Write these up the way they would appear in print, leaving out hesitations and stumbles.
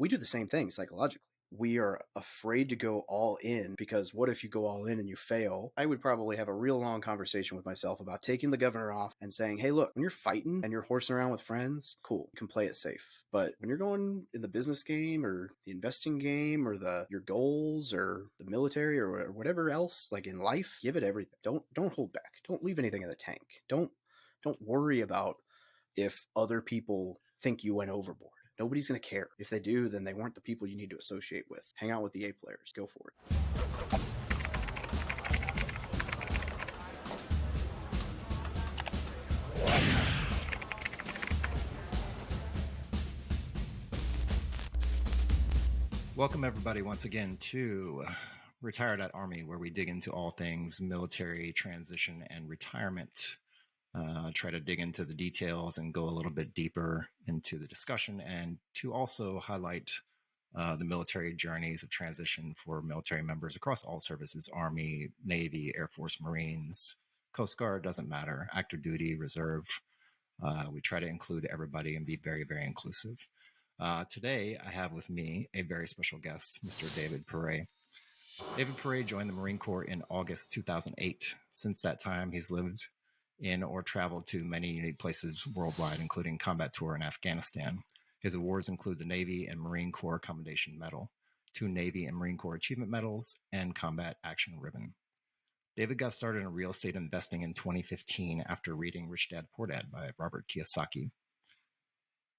we do the same thing psychologically. We are afraid to go all in because what if you go all in and you fail? I would probably have a real long conversation with myself about taking the governor off and saying, hey, look, when you're fighting and you're horsing around with friends, cool, you can play it safe. But when you're going in the business game or the investing game or your goals or the military or whatever else, like in life, give it everything. Don't hold back. Don't leave anything in the tank. Don't worry about if other people think you went overboard. Nobody's going to care. If they do, then they weren't the people you need to associate with. Hang out with the A players. Go for it. Welcome, everybody, once again to Retired at Army, where we dig into all things military transition and retirement. Try to dig into the details and go a little bit deeper into the discussion, and to also highlight the military journeys of transition for military members across all services: Army, Navy, Air Force, Marines, Coast Guard, doesn't matter, active duty, reserve. We try to include everybody and be very, very inclusive. Today, I have with me a very special guest, Mr. David Pere. David Pere joined the Marine Corps in August 2008. Since that time, he's lived in or traveled to many unique places worldwide, including combat tour in Afghanistan. His awards include the Navy and Marine Corps Commendation Medal, 2 Navy and Marine Corps Achievement Medals, and Combat Action Ribbon. David got started in real estate investing in 2015 after reading Rich Dad Poor Dad by Robert Kiyosaki.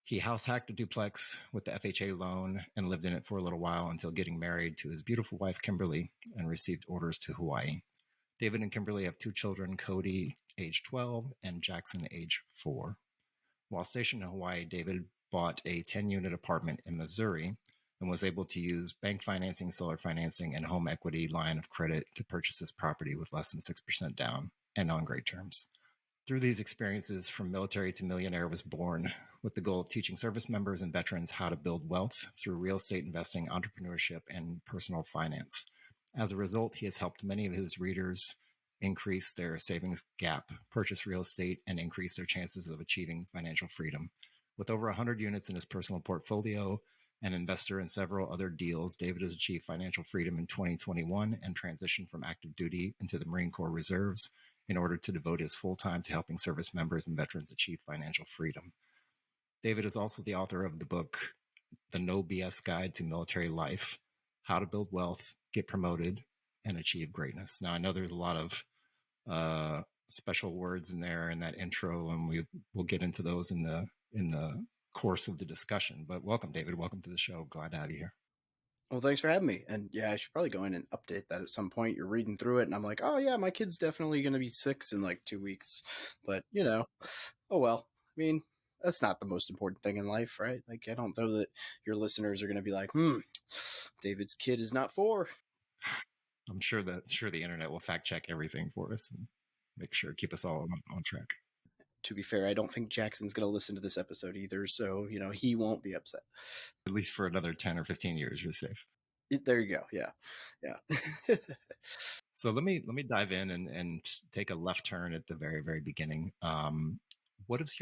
He house hacked a duplex with the FHA loan and lived in it for a little while until getting married to his beautiful wife, Kimberly, and received orders to Hawaii. David and Kimberly have 2 children, Cody, age 12, and Jackson, age 4. While stationed in Hawaii, David bought a 10-unit apartment in Missouri and was able to use bank financing, seller financing, and home equity line of credit to purchase his property with less than 6% down and on great terms. Through these experiences, From Military to Millionaire was born, with the goal of teaching service members and veterans how to build wealth through real estate investing, entrepreneurship, and personal finance. As a result, he has helped many of his readers increase their savings gap, purchase real estate, and increase their chances of achieving financial freedom. With over 100 units in his personal portfolio, an investor in several other deals, David has achieved financial freedom in 2021 and transitioned from active duty into the Marine Corps Reserves in order to devote his full time to helping service members and veterans achieve financial freedom. David is also the author of the book, The No BS Guide to Military Life: How to Build Wealth, Get Promoted, and Achieve Greatness. Now, I know there's a lot of special words in there in that intro, and we'll get into those in the course of the discussion. But welcome, David. Welcome to the show. Glad to have you here. Well, thanks for having me. And yeah, I should probably go in and update that at some point. You're reading through it, and I'm like, oh yeah, my kid's definitely going to be 6 in like 2 weeks. But oh well. I mean, that's not the most important thing in life, right? Like, I don't know that your listeners are going to be like, David's kid is not 4. I'm sure the internet will fact check everything for us and make sure keep us all on track. To be fair, I don't think Jackson's going to listen to this episode either, so he won't be upset. At least for another 10 or 15 years, you're safe. There you go. Yeah. So let me dive in and take a left turn at the very, very beginning. What does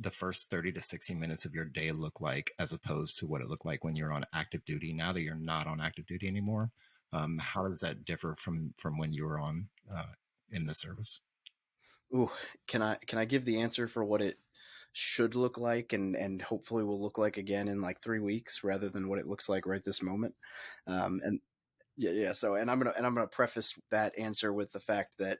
the first 30 to 60 minutes of your day look like, as opposed to what it looked like when you're on active duty? Now that you're not on active duty anymore, how does that differ from when you were on in the service? Ooh, can I give the answer for what it should look like and hopefully will look like again in like 3 weeks rather than what it looks like right this moment? And yeah. So, and I'm gonna preface that answer with the fact that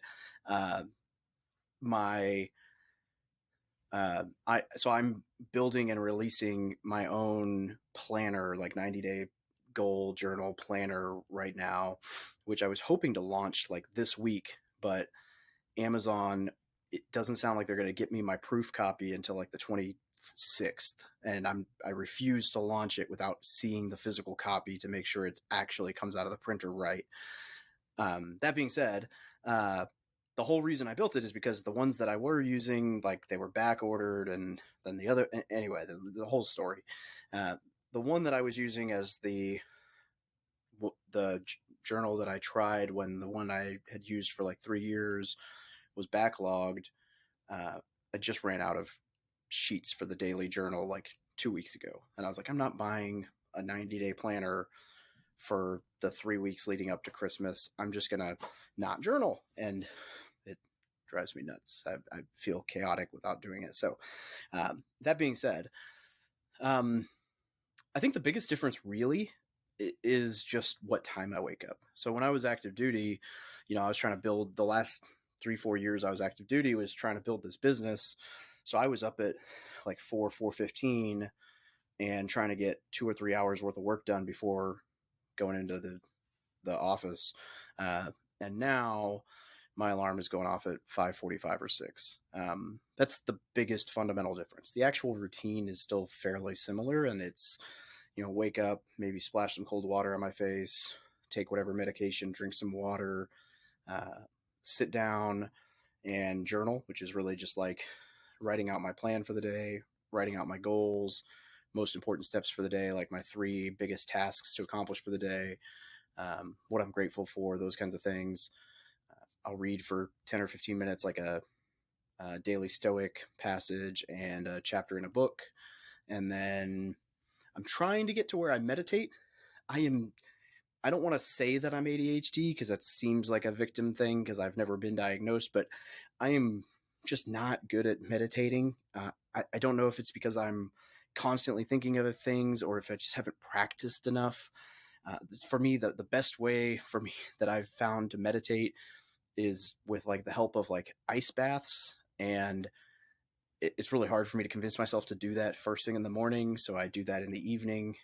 I'm building and releasing my own planner, like 90-day goal journal planner right now, which I was hoping to launch like this week, but Amazon, it doesn't sound like they're going to get me my proof copy until like the 26th. And I refuse to launch it without seeing the physical copy to make sure it actually comes out of the printer right. That being said, the whole reason I built it is because the ones that I were using, like, they were back ordered, and then the other, anyway, the whole story. The one that I was using as the journal that I tried when the one I had used for like 3 years was backlogged. I just ran out of sheets for the daily journal like 2 weeks ago. And I was like, I'm not buying a 90-day planner for the 3 weeks leading up to Christmas. I'm just going to not journal. And it drives me nuts. I feel chaotic without doing it. So that being said, I think the biggest difference really is just what time I wake up. So when I was active duty, I was trying to build the last 3-4 years I was active duty was trying to build this business. So I was up at like 4:15 and trying to get 2 or 3 hours worth of work done before going into the office. And now my alarm is going off at 5:45 or 6. That's the biggest fundamental difference. The actual routine is still fairly similar, and it's, wake up, maybe splash some cold water on my face, take whatever medication, drink some water, sit down and journal, which is really just like writing out my plan for the day, writing out my goals, most important steps for the day, like my 3 biggest tasks to accomplish for the day, what I'm grateful for, those kinds of things. I'll read for 10 or 15 minutes, like a daily Stoic passage and a chapter in a book. And then I'm trying to get to where I meditate. I don't want to say that I'm ADHD because that seems like a victim thing because I've never been diagnosed, but I am just not good at meditating. I don't know if it's because I'm constantly thinking of things or if I just haven't practiced enough. For me, the best way for me that I've found to meditate is with like the help of like ice baths, and it's really hard for me to convince myself to do that first thing in the morning. So I do that in the evening.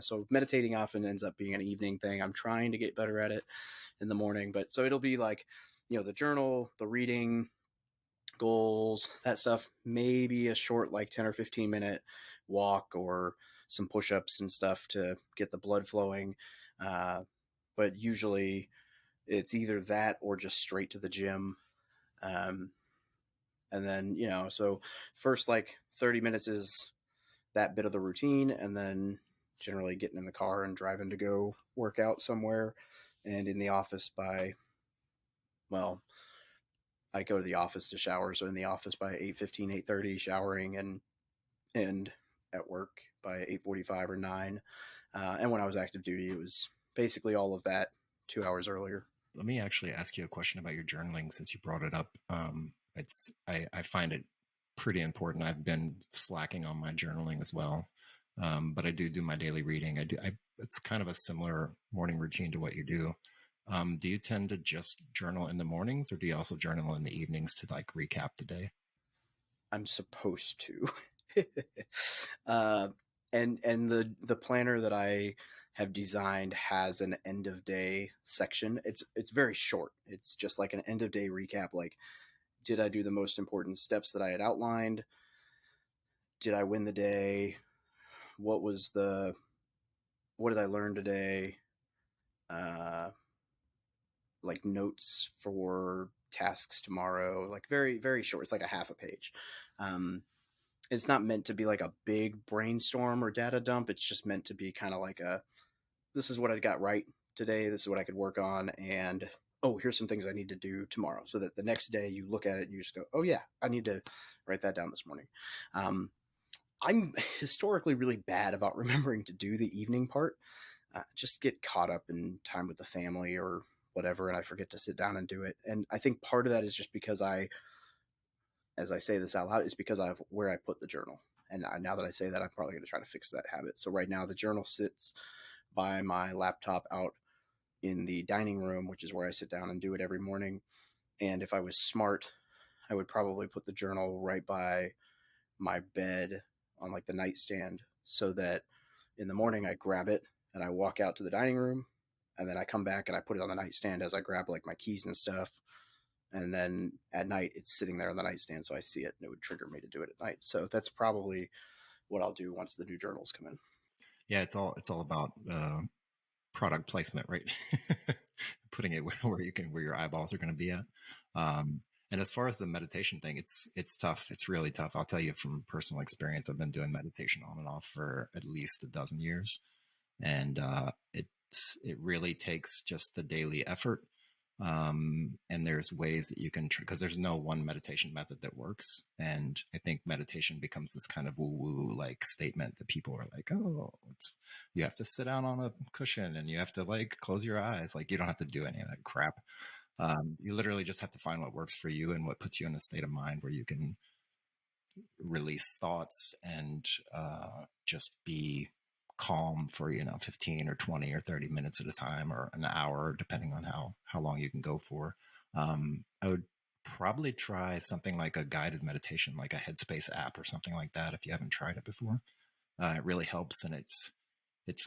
So meditating often ends up being an evening thing. I'm trying to get better at it in the morning, but so it'll be like, the journal, the reading, goals, that stuff, maybe a short, like 10 or 15 minute walk or some push-ups and stuff to get the blood flowing. But usually it's either that or just straight to the gym. And then, so first like 30 minutes is that bit of the routine, and then generally getting in the car and driving to go work out somewhere, and in the office well, I go to the office to shower. So in the office by 8:15, 8:30, showering, and at work by 8:45 or 9. And when I was active duty, it was basically all of that 2 hours earlier. Let me actually ask you a question about your journaling since you brought it up. I find it pretty important. I've been slacking on my journaling as well, but I do my daily reading. It's kind of a similar morning routine to what you do. Do you tend to just journal in the mornings, or do you also journal in the evenings to like recap the day? I'm supposed to. And the planner that I have designed has an end of day section. It's very short. It's just like an end of day recap. Like, did I do the most important steps that I had outlined? Did I win the day? What did I learn today? Like notes for tasks tomorrow, like very, very short. It's like a half a page. It's not meant to be like a big brainstorm or data dump. It's just meant to be kind of like this is what I got right today. This is what I could work on. And, oh, here's some things I need to do tomorrow, so that the next day you look at it and you just go, oh yeah, I need to write that down this morning. I'm historically really bad about remembering to do the evening part. Just get caught up in time with the family or whatever, and I forget to sit down and do it. And I think part of that is just because as I say this out loud, is because I have where I put the journal. And now that I say that, I'm probably going to try to fix that habit. So right now the journal sits by my laptop out in the dining room, which is where I sit down and do it every morning. And if I was smart, I would probably put the journal right by my bed on like the nightstand, so that in the morning I grab it and I walk out to the dining room, and then I come back and I put it on the nightstand as I grab like my keys and stuff. And then at night it's sitting there on the nightstand, so I see it and it would trigger me to do it at night. So that's probably what I'll do once the new journals come in. Yeah, it's all about product placement, right? Putting it where your eyeballs are going to be at. And as far as the meditation thing, it's tough. It's really tough. I'll tell you from personal experience. I've been doing meditation on and off for at least a dozen years, and it really takes just the daily effort. And there's ways that you can, because there's no one meditation method that works. And I think meditation becomes this kind of woo-woo like statement that people are like, oh, you have to sit down on a cushion and you have to like close your eyes. Like you don't have to do any of that crap. You literally just have to find what works for you and what puts you in a state of mind where you can release thoughts and just be calm for 15 or 20 or 30 minutes at a time, or an hour, depending on how long you can go for. I would probably try something like a guided meditation, like a Headspace app or something like that, if you haven't tried it before. It really helps, and it's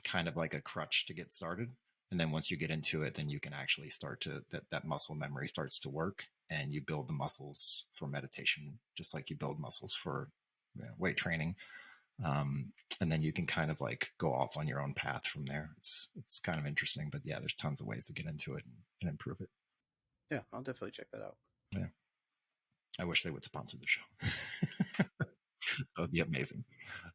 kind of like a crutch to get started. And then once you get into it, then you can actually start to that muscle memory starts to work, and you build the muscles for meditation, just like you build muscles for weight training. And then you can kind of like go off on your own path from there. It's kind of interesting, but yeah, there's tons of ways to get into it and improve it. Yeah, I'll definitely check that out. Yeah, I wish they would sponsor the show. That would be amazing.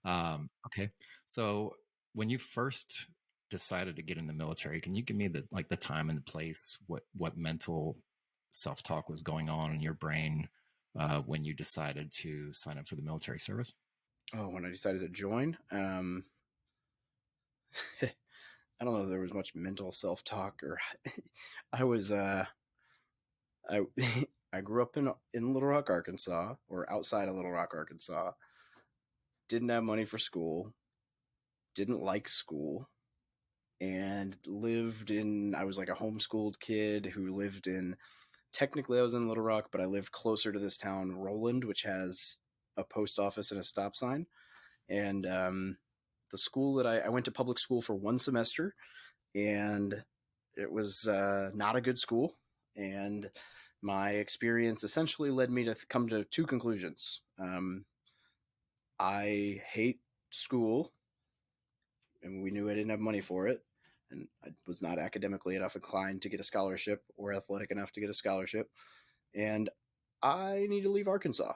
Okay, so when you first decided to get in the military, can you give me the time and the place, what mental self-talk was going on in your brain when you decided to sign up for the military service? Oh, when I decided to join, I don't know if there was much mental self talk or I was I I grew up in Little Rock, Arkansas, or outside of Little Rock, Arkansas. Didn't have money for school, didn't like school, and lived in. I was like a homeschooled kid who lived in. Technically, I was in Little Rock, but I lived closer to this town, Roland, which has a post office and a stop sign. And the school that I went to public school for one semester, and it was not a good school. And my experience essentially led me to come to two conclusions. I hate school, and we knew I didn't have money for it, and I was not academically enough inclined to get a scholarship or athletic enough to get a scholarship, and I need to leave Arkansas.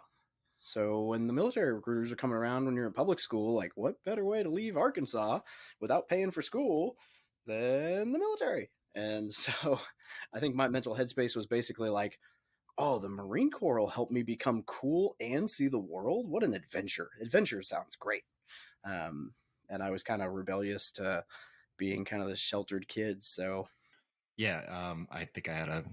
So when the military recruiters are coming around when you're in public school, like, what better way to leave Arkansas without paying for school than the military? And so I think my mental headspace was basically like, oh, the Marine Corps will help me become cool and see the world. What an adventure! Adventure sounds great. Um, and I was kind of rebellious to being kind of the sheltered kid. So Yeah, I think I had a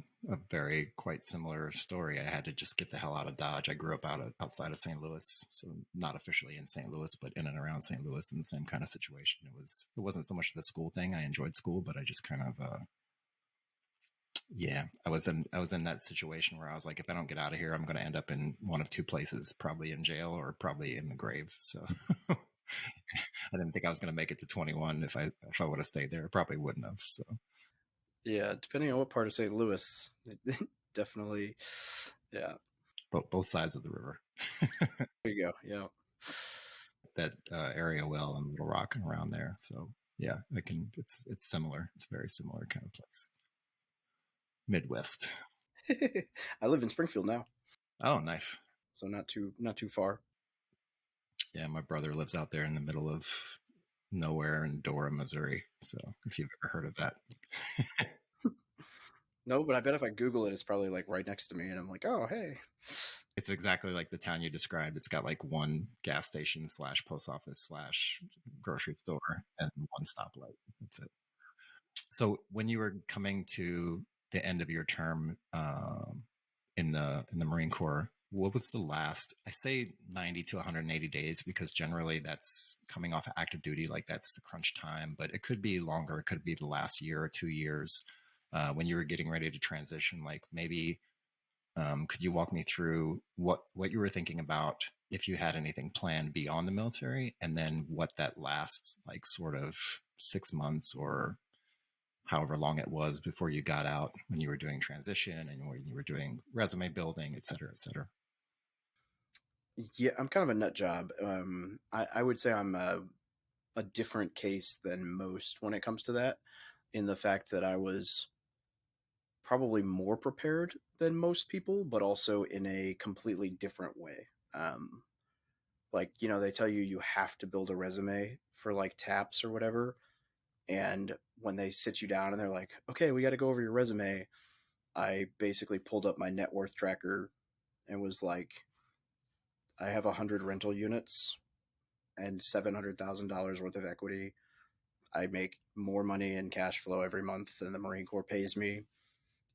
very quite similar story. I had to just get the hell out of Dodge. I grew up outside of St. Louis, so not officially in St. Louis, but in and around St. Louis, in the same kind of situation. It wasn't so much the school thing. I enjoyed school, but I just kind of yeah, I was in that situation where I was like, if I don't get out of here, I'm going to end up in one of two places, probably in jail or probably in the grave. So I didn't think I was going to make it to 21 if I would have stayed there. I probably wouldn't have. So yeah, depending on what part of St. Louis, definitely, yeah. both sides of the river. There you go. Yeah. That area well in Little Rock and around there. So yeah, I can. It's similar. It's a very similar kind of place. Midwest. I live in Springfield now, Oh, nice. so not too far. Yeah, my brother lives out there in the middle of nowhere in Dora, Missouri. So if you've ever heard of that, No, but I bet if I Google it, it's probably like right next to me, and I'm like, oh, hey. it's exactly like the town you described. It's got like one gas station slash post office slash grocery store and one stoplight. That's it. So when you were coming to the end of your term in the Marine Corps, what was the last? I say 90 to 180 days because generally that's coming off of active duty, like that's the crunch time. But it could be longer. It could be the last year or 2 years when you were getting ready to transition. Like maybe could you walk me through what you were thinking about if you had anything planned beyond the military, and then what that last like sort of 6 months or however long it was before you got out when you were doing transition and when you were doing resume building, et cetera, et cetera. Yeah, I'm kind of a nut job. I would say I'm a different case than most when it comes to that, in the fact that I was probably more prepared than most people, but also in a completely different way. Um, like, they tell you you have to build a resume for like TAPS or whatever. And when they sit you down and they're like, okay, we got to go over your resume, I basically pulled up my net worth tracker and was like, I have 100 rental units and $700,000 worth of equity. I make more money in cash flow every month than the Marine Corps pays me.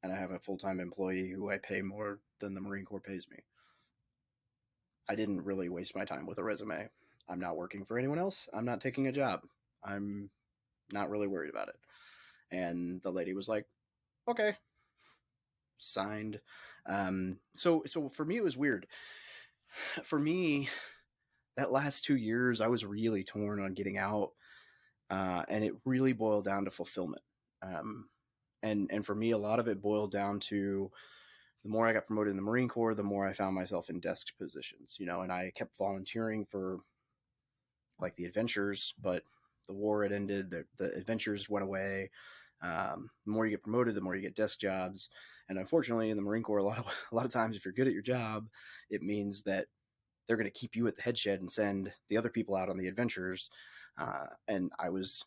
And I have a full-time employee who I pay more than the Marine Corps pays me. I didn't really waste my time with a resume. I'm not working for anyone else. I'm not taking a job. I'm not really worried about it. And the lady was like, okay, signed. So for me, it was weird. For me, that last 2 years, I was really torn on getting out. And it really boiled down to fulfillment. And for me, a lot of it boiled down to the more I got promoted in the Marine Corps, the more I found myself in desk positions, and I kept volunteering for like the adventures, but the war had ended, the adventures went away. The more you get promoted, the more you get desk jobs. And unfortunately in the Marine Corps, a lot of times, if you're good at your job, it means that they're going to keep you at the head shed and send the other people out on the adventures. And I was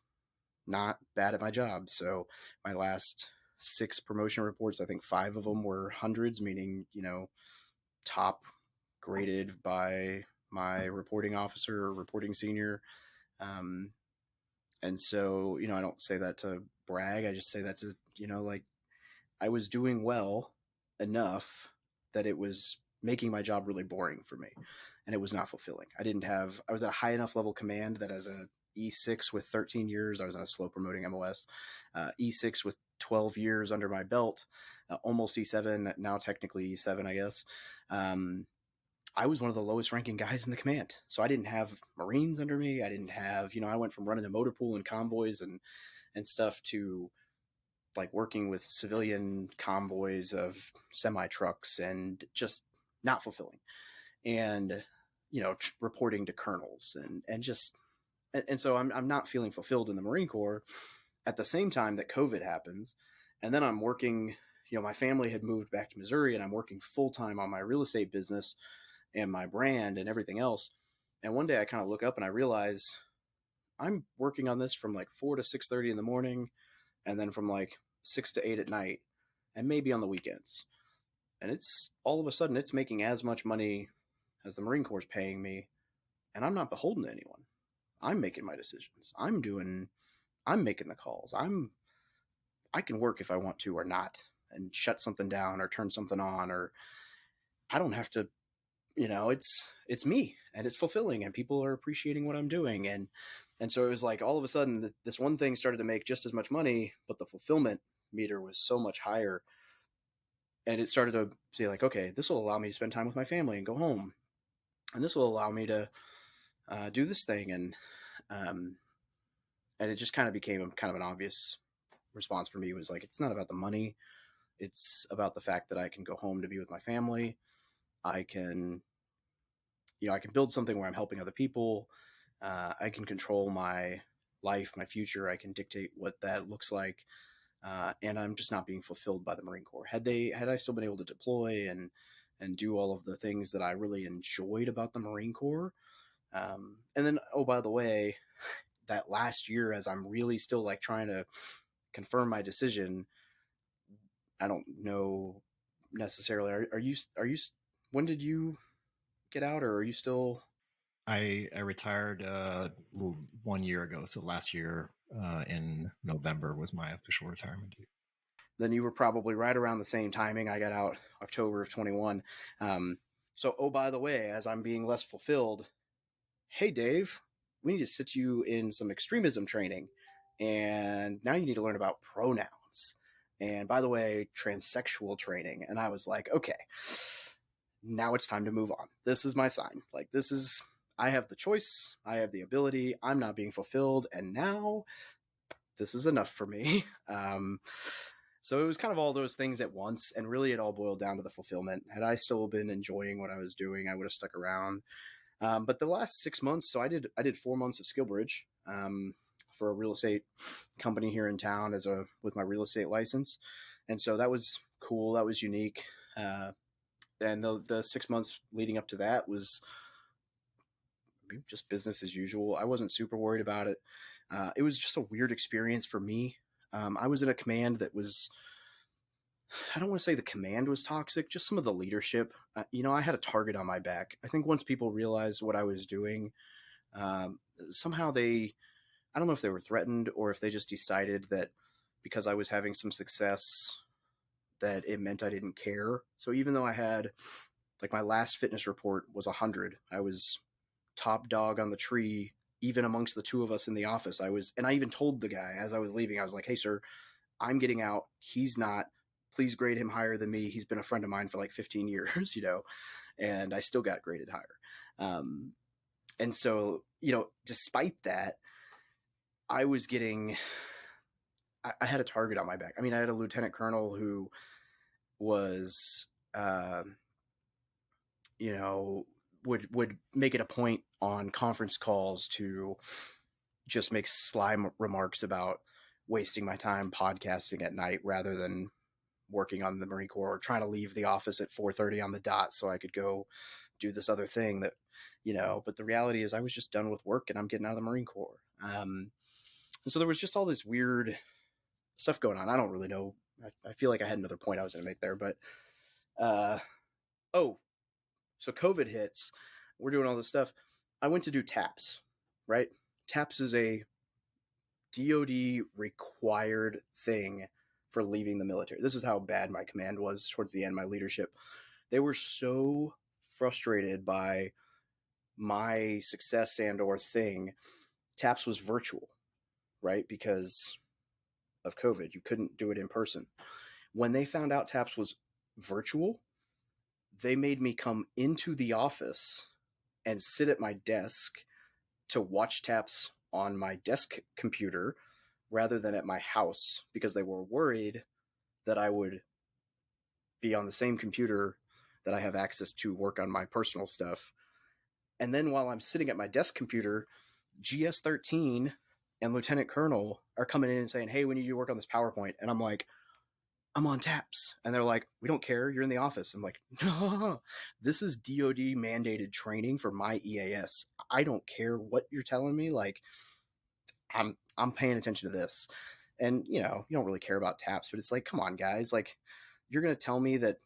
not bad at my job. So my last 6 promotion reports, I think 5 of them were hundreds, meaning, top graded by my reporting officer or reporting senior. And so, I don't say that to brag. I just say that to, like, I was doing well enough that it was making my job really boring for me, and it was not fulfilling. I was at a high enough level command that as a E6 with 13 years, I was on a slow promoting MOS, E6 with 12 years under my belt, almost E7, now technically E7, I guess. I was one of the lowest ranking guys in the command. So I didn't have Marines under me. I didn't have, I went from running a motor pool and convoys and stuff to like working with civilian convoys of semi trucks, and just not fulfilling. And, reporting to colonels and so I'm not feeling fulfilled in the Marine Corps at the same time that COVID happens. And then I'm working, my family had moved back to Missouri, and I'm working full time on my real estate business and my brand and everything else. And one day I kind of look up and I realize I'm working on this from like 4 to 6:30 in the morning, and then from like 6 to 8 at night, and maybe on the weekends. And it's all of a sudden it's making as much money as the Marine Corps is paying me, and I'm not beholden to anyone. I'm making my decisions. I'm making the calls. I can work if I want to or not, and shut something down or turn something on, or I don't have to, it's me, and it's fulfilling, and people are appreciating what I'm doing. And so it was like all of a sudden this one thing started to make just as much money, but the fulfillment meter was so much higher. And it started to say like, okay, this will allow me to spend time with my family and go home. And this will allow me to do this thing. And it just kind of became kind of an obvious response for me. It was like, it's not about the money. It's about the fact that I can go home to be with my family. I can build something where I'm helping other people. I can control my life, my future. I can dictate what that looks like. And I'm just not being fulfilled by the Marine Corps. Had I still been able to deploy and do all of the things that I really enjoyed about the Marine Corps. And then, oh, by the way, that last year, as I'm really still like trying to confirm my decision, I don't know necessarily. Are you, when did you get out, or are you still? I retired 1 year ago. So last year in November was my official retirement date. Then you were probably right around the same timing. I got out October of 21. So, oh, by the way, as I'm being less fulfilled, hey, Dave, we need to sit you in some extremism training. And now you need to learn about pronouns. And by the way, transsexual training. And I was like, okay, now it's time to move on. This is my sign. Like, I have the choice. I have the ability. I'm not being fulfilled. And now this is enough for me. So it was kind of all those things at once. And really it all boiled down to the fulfillment. Had I still been enjoying what I was doing, I would have stuck around. But the last 6 months, so I did 4 months of SkillBridge for a real estate company here in town with my real estate license. And so that was cool. That was unique. And the 6 months leading up to that was just business as usual. I wasn't super worried about it. It was just a weird experience for me. I was in a command that was I don't want to say the command was toxic, just some of the leadership. I had a target on my back. I think once people realized what I was doing, um, somehow I don't know if they were threatened or if they just decided that because I was having some success, that it meant I didn't care. So even though I had, like, my last fitness report was 100, I was top dog on the tree, even amongst the two of us in the office. And I even told the guy as I was leaving, I was like, hey, sir, I'm getting out. He's not. Please grade him higher than me. He's been a friend of mine for like 15 years, and I still got graded higher. And so, despite that, I was getting, I had a target on my back. I mean, I had a lieutenant colonel who was, uh, you know, would make it a point on conference calls to just make sly remarks about wasting my time podcasting at night rather than working on the Marine Corps, or trying to leave the office at 4:30 on the dot so I could go do this other thing that, but the reality is I was just done with work and I'm getting out of the Marine Corps. And so there was just all this weird stuff going on. I don't really know. I feel like I had another point I was going to make there, but, oh, so COVID hits. We're doing all this stuff. I went to do TAPS, right? TAPS is a DoD required thing for leaving the military. This is how bad my command was towards the end, my leadership. They were so frustrated by my success and or thing. TAPS was virtual, right? Because of COVID. You couldn't do it in person. When they found out TAPS was virtual, they made me come into the office and sit at my desk to watch TAPS on my desk computer rather than at my house, because they were worried that I would be on the same computer that I have access to work on my personal stuff. And then while I'm sitting at my desk computer, GS 13 and Lieutenant Colonel are coming in and saying, hey, we need you to work on this PowerPoint. And I'm like, I'm on TAPS. And they're like, we don't care. You're in the office. I'm like, no, this is DoD mandated training for my EAS. I don't care what you're telling me. Like, I'm paying attention to this. And, you don't really care about TAPS, but it's like, come on, guys. Like, you're going to tell me that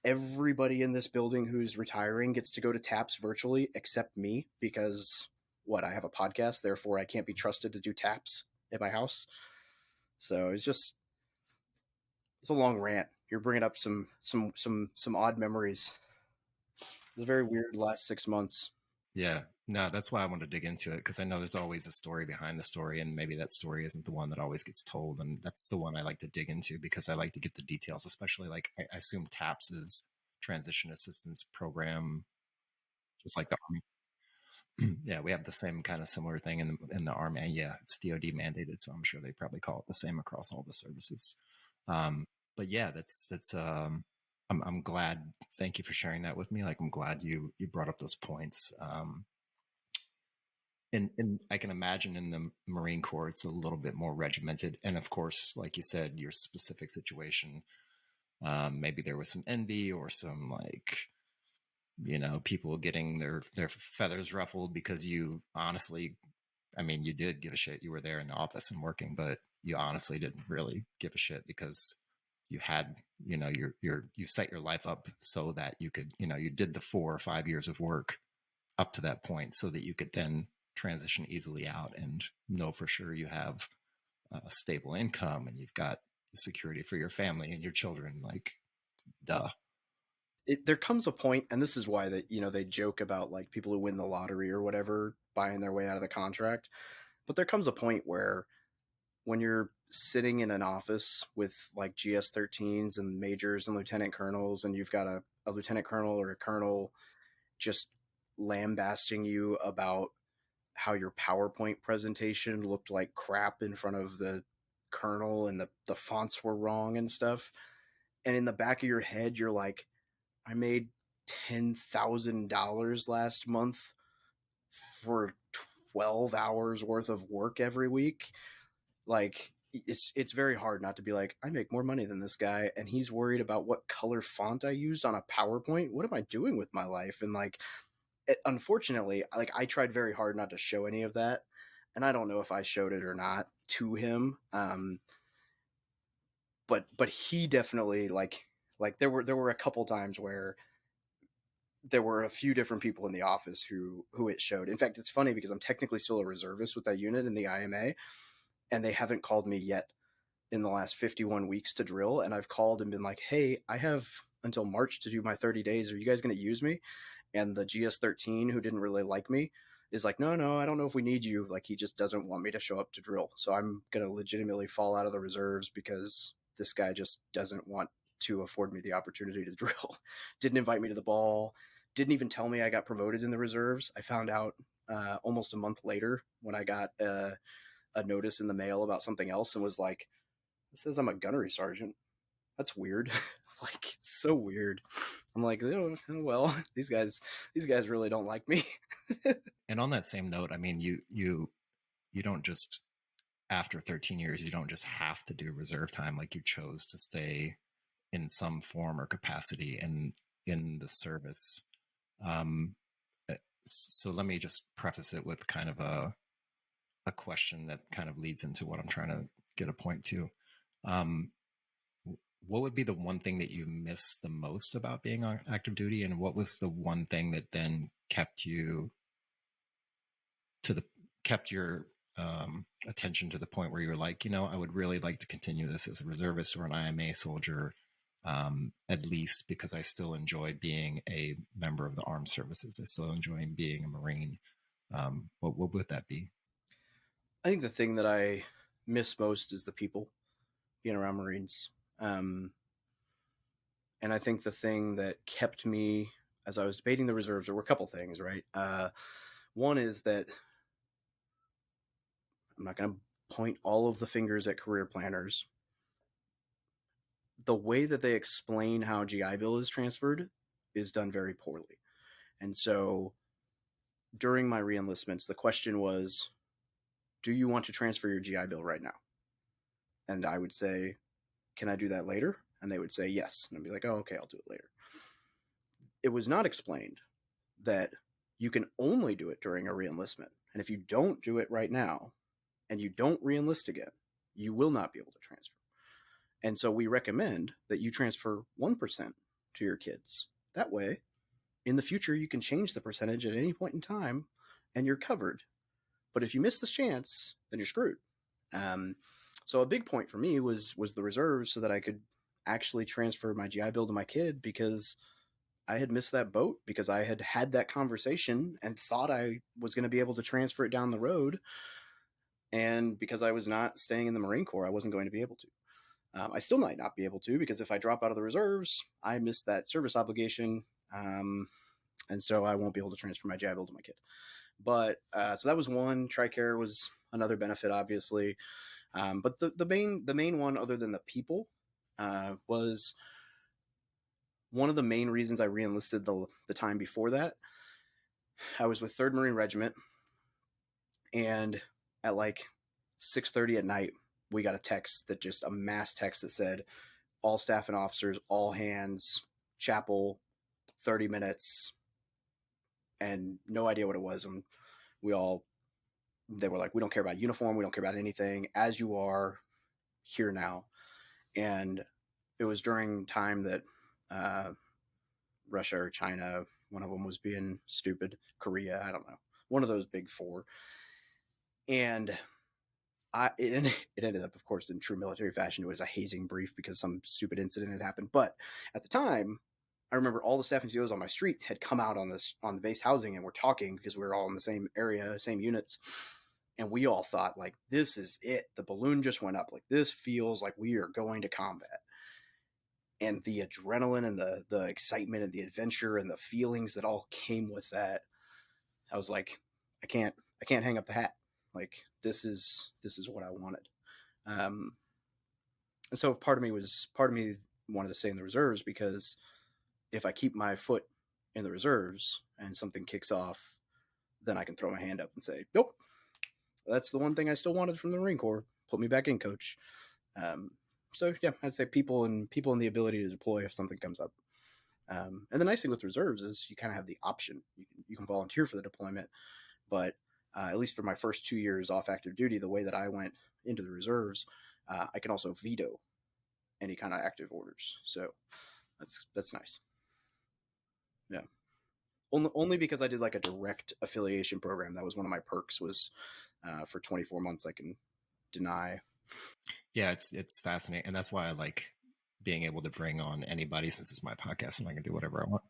everybody in this building who's retiring gets to go to TAPS virtually except me because I have a podcast, therefore I can't be trusted to do TAPS at my house. So it's a long rant. You're bringing up some odd memories. It was a very weird last 6 months. Yeah, no, that's why I want to dig into it, because I know there's always a story behind the story, and maybe that story isn't the one that always gets told, and that's the one I like to dig into because I like to get the details, especially like I assume TAPS is Transition Assistance Program, just like the Army. Yeah, we have the same kind of similar thing in the Army. And yeah, it's DoD mandated, so I'm sure they probably call it the same across all the services. But yeah, I'm glad. Thank you for sharing that with me. Like, I'm glad you brought up those points. And I can imagine in the Marine Corps, it's a little bit more regimented. And of course, like you said, your specific situation, maybe there was some envy or some, like, people getting their feathers ruffled because you honestly, I mean, you did give a shit. You were there in the office and working, but you honestly didn't really give a shit because you had, you set your life up so that you could, you did the 4 or 5 years of work up to that point so that you could then transition easily out and know for sure you have a stable income and you've got security for your family and your children. Like, duh. There comes a point, and this is why they joke about like people who win the lottery or whatever buying their way out of the contract. But there comes a point where when you're sitting in an office with like GS 13s and majors and lieutenant colonels, and you've got a lieutenant colonel or a colonel just lambasting you about how your PowerPoint presentation looked like crap in front of the colonel and the fonts were wrong and stuff. And in the back of your head, you're like, I made $10,000 last month for 12 hours worth of work every week. Like, it's very hard not to be like, I make more money than this guy and he's worried about what color font I used on a PowerPoint. What am I doing with my life? And like, unfortunately, like, I tried very hard not to show any of that, and I don't know if I showed it or not to him. but he definitely like there were a couple times where there were a few different people in the office who it showed. In fact, it's funny because I'm technically still a reservist with that unit in the IMA, and they haven't called me yet in the last 51 weeks to drill. And I've called and been like, hey, I have until March to do my 30 days. Are you guys going to use me? And the GS-13, who didn't really like me, is like, no, I don't know if we need you. Like, he just doesn't want me to show up to drill. So I'm going to legitimately fall out of the reserves because this guy just doesn't want to afford me the opportunity to drill. Didn't invite me to the ball. Didn't even tell me I got promoted in the reserves. I found out almost a month later when I got a notice in the mail about something else and was like, it says I'm a gunnery sergeant. That's weird. Like, it's so weird. I'm like, oh, well, these guys really don't like me. And on that same note, I mean, you don't just, after 13 years, you don't just have to do reserve time. Like, you chose to stay in some form or capacity in the service. Um, so let me just preface it with kind of a question that kind of leads into what I'm trying to get a point to. Um, what would be the one thing that you miss the most about being on active duty, and what was the one thing that then kept you to the kept your attention to the point where you're like, I would really like to continue this as a reservist or an IMA soldier, at least because I still enjoy being a member of the armed services. I still enjoy being a Marine. What would that be? I think the thing that I miss most is the people, being around Marines. Um, and I think the thing that kept me, as I was debating the reserves, there were a couple things, right? One is that I'm not going to point all of the fingers at career planners. The way that they explain how GI Bill is transferred is done very poorly. And so during my reenlistments, the question was, do you want to transfer your GI Bill right now? And I would say, can I do that later? And they would say yes. And I'd be like, oh, okay, I'll do it later. It was not explained that you can only do it during a reenlistment. And if you don't do it right now and you don't reenlist again, you will not be able to transfer. And so we recommend that you transfer 1% to your kids. That way, in the future, you can change the percentage at any point in time and you're covered. But if you miss this chance, then you're screwed. So a big point for me was the reserves so that I could actually transfer my GI Bill to my kid, because I had missed that boat, because I had had that conversation and thought I was going to be able to transfer it down the road. And because I was not staying in the Marine Corps, I wasn't going to be able to. I still might not be able to, because if I drop out of the reserves, I miss that service obligation. And so I won't be able to transfer my GI Bill to my kid. But so that was one. TRICARE was another benefit, obviously. But the main one, other than the people, was one of the main reasons I reenlisted the time before that. I was with 3rd Marine Regiment, and at like 6:30 at night, we got a mass text that said, all staff and officers, all hands, chapel, 30 minutes, and no idea what it was. And they were like, we don't care about uniform, we don't care about anything, as you are here now. And it was during time that Russia or China, one of them was being stupid, Korea, I don't know, one of those big four. And it ended up, of course, in true military fashion. It was a hazing brief because some stupid incident had happened. But at the time, I remember all the staff and COs on my street had come out on the base housing and were talking, because we were all in the same area, same units. And we all thought, like, this is it. The balloon just went up. Like, this feels like we are going to combat. And the adrenaline and the excitement and the adventure and the feelings that all came with that, I was like, I can't hang up the hat. Like, this is what I wanted. And so part of me wanted to stay in the reserves, because if I keep my foot in the reserves and something kicks off, then I can throw my hand up and say, nope, that's the one thing I still wanted from the Marine Corps. Put me back in, coach. So yeah, I'd say people and the ability to deploy if something comes up. And the nice thing with reserves is you kind of have the option. You can volunteer for the deployment, but at least for my first 2 years off active duty, the way that I went into the reserves, I can also veto any kind of active orders. So that's nice. Yeah. Only because I did like a direct affiliation program. That was one of my perks was for 24 months I can deny. Yeah, it's fascinating, and that's why I like being able to bring on anybody, since it's my podcast and I can do whatever I want.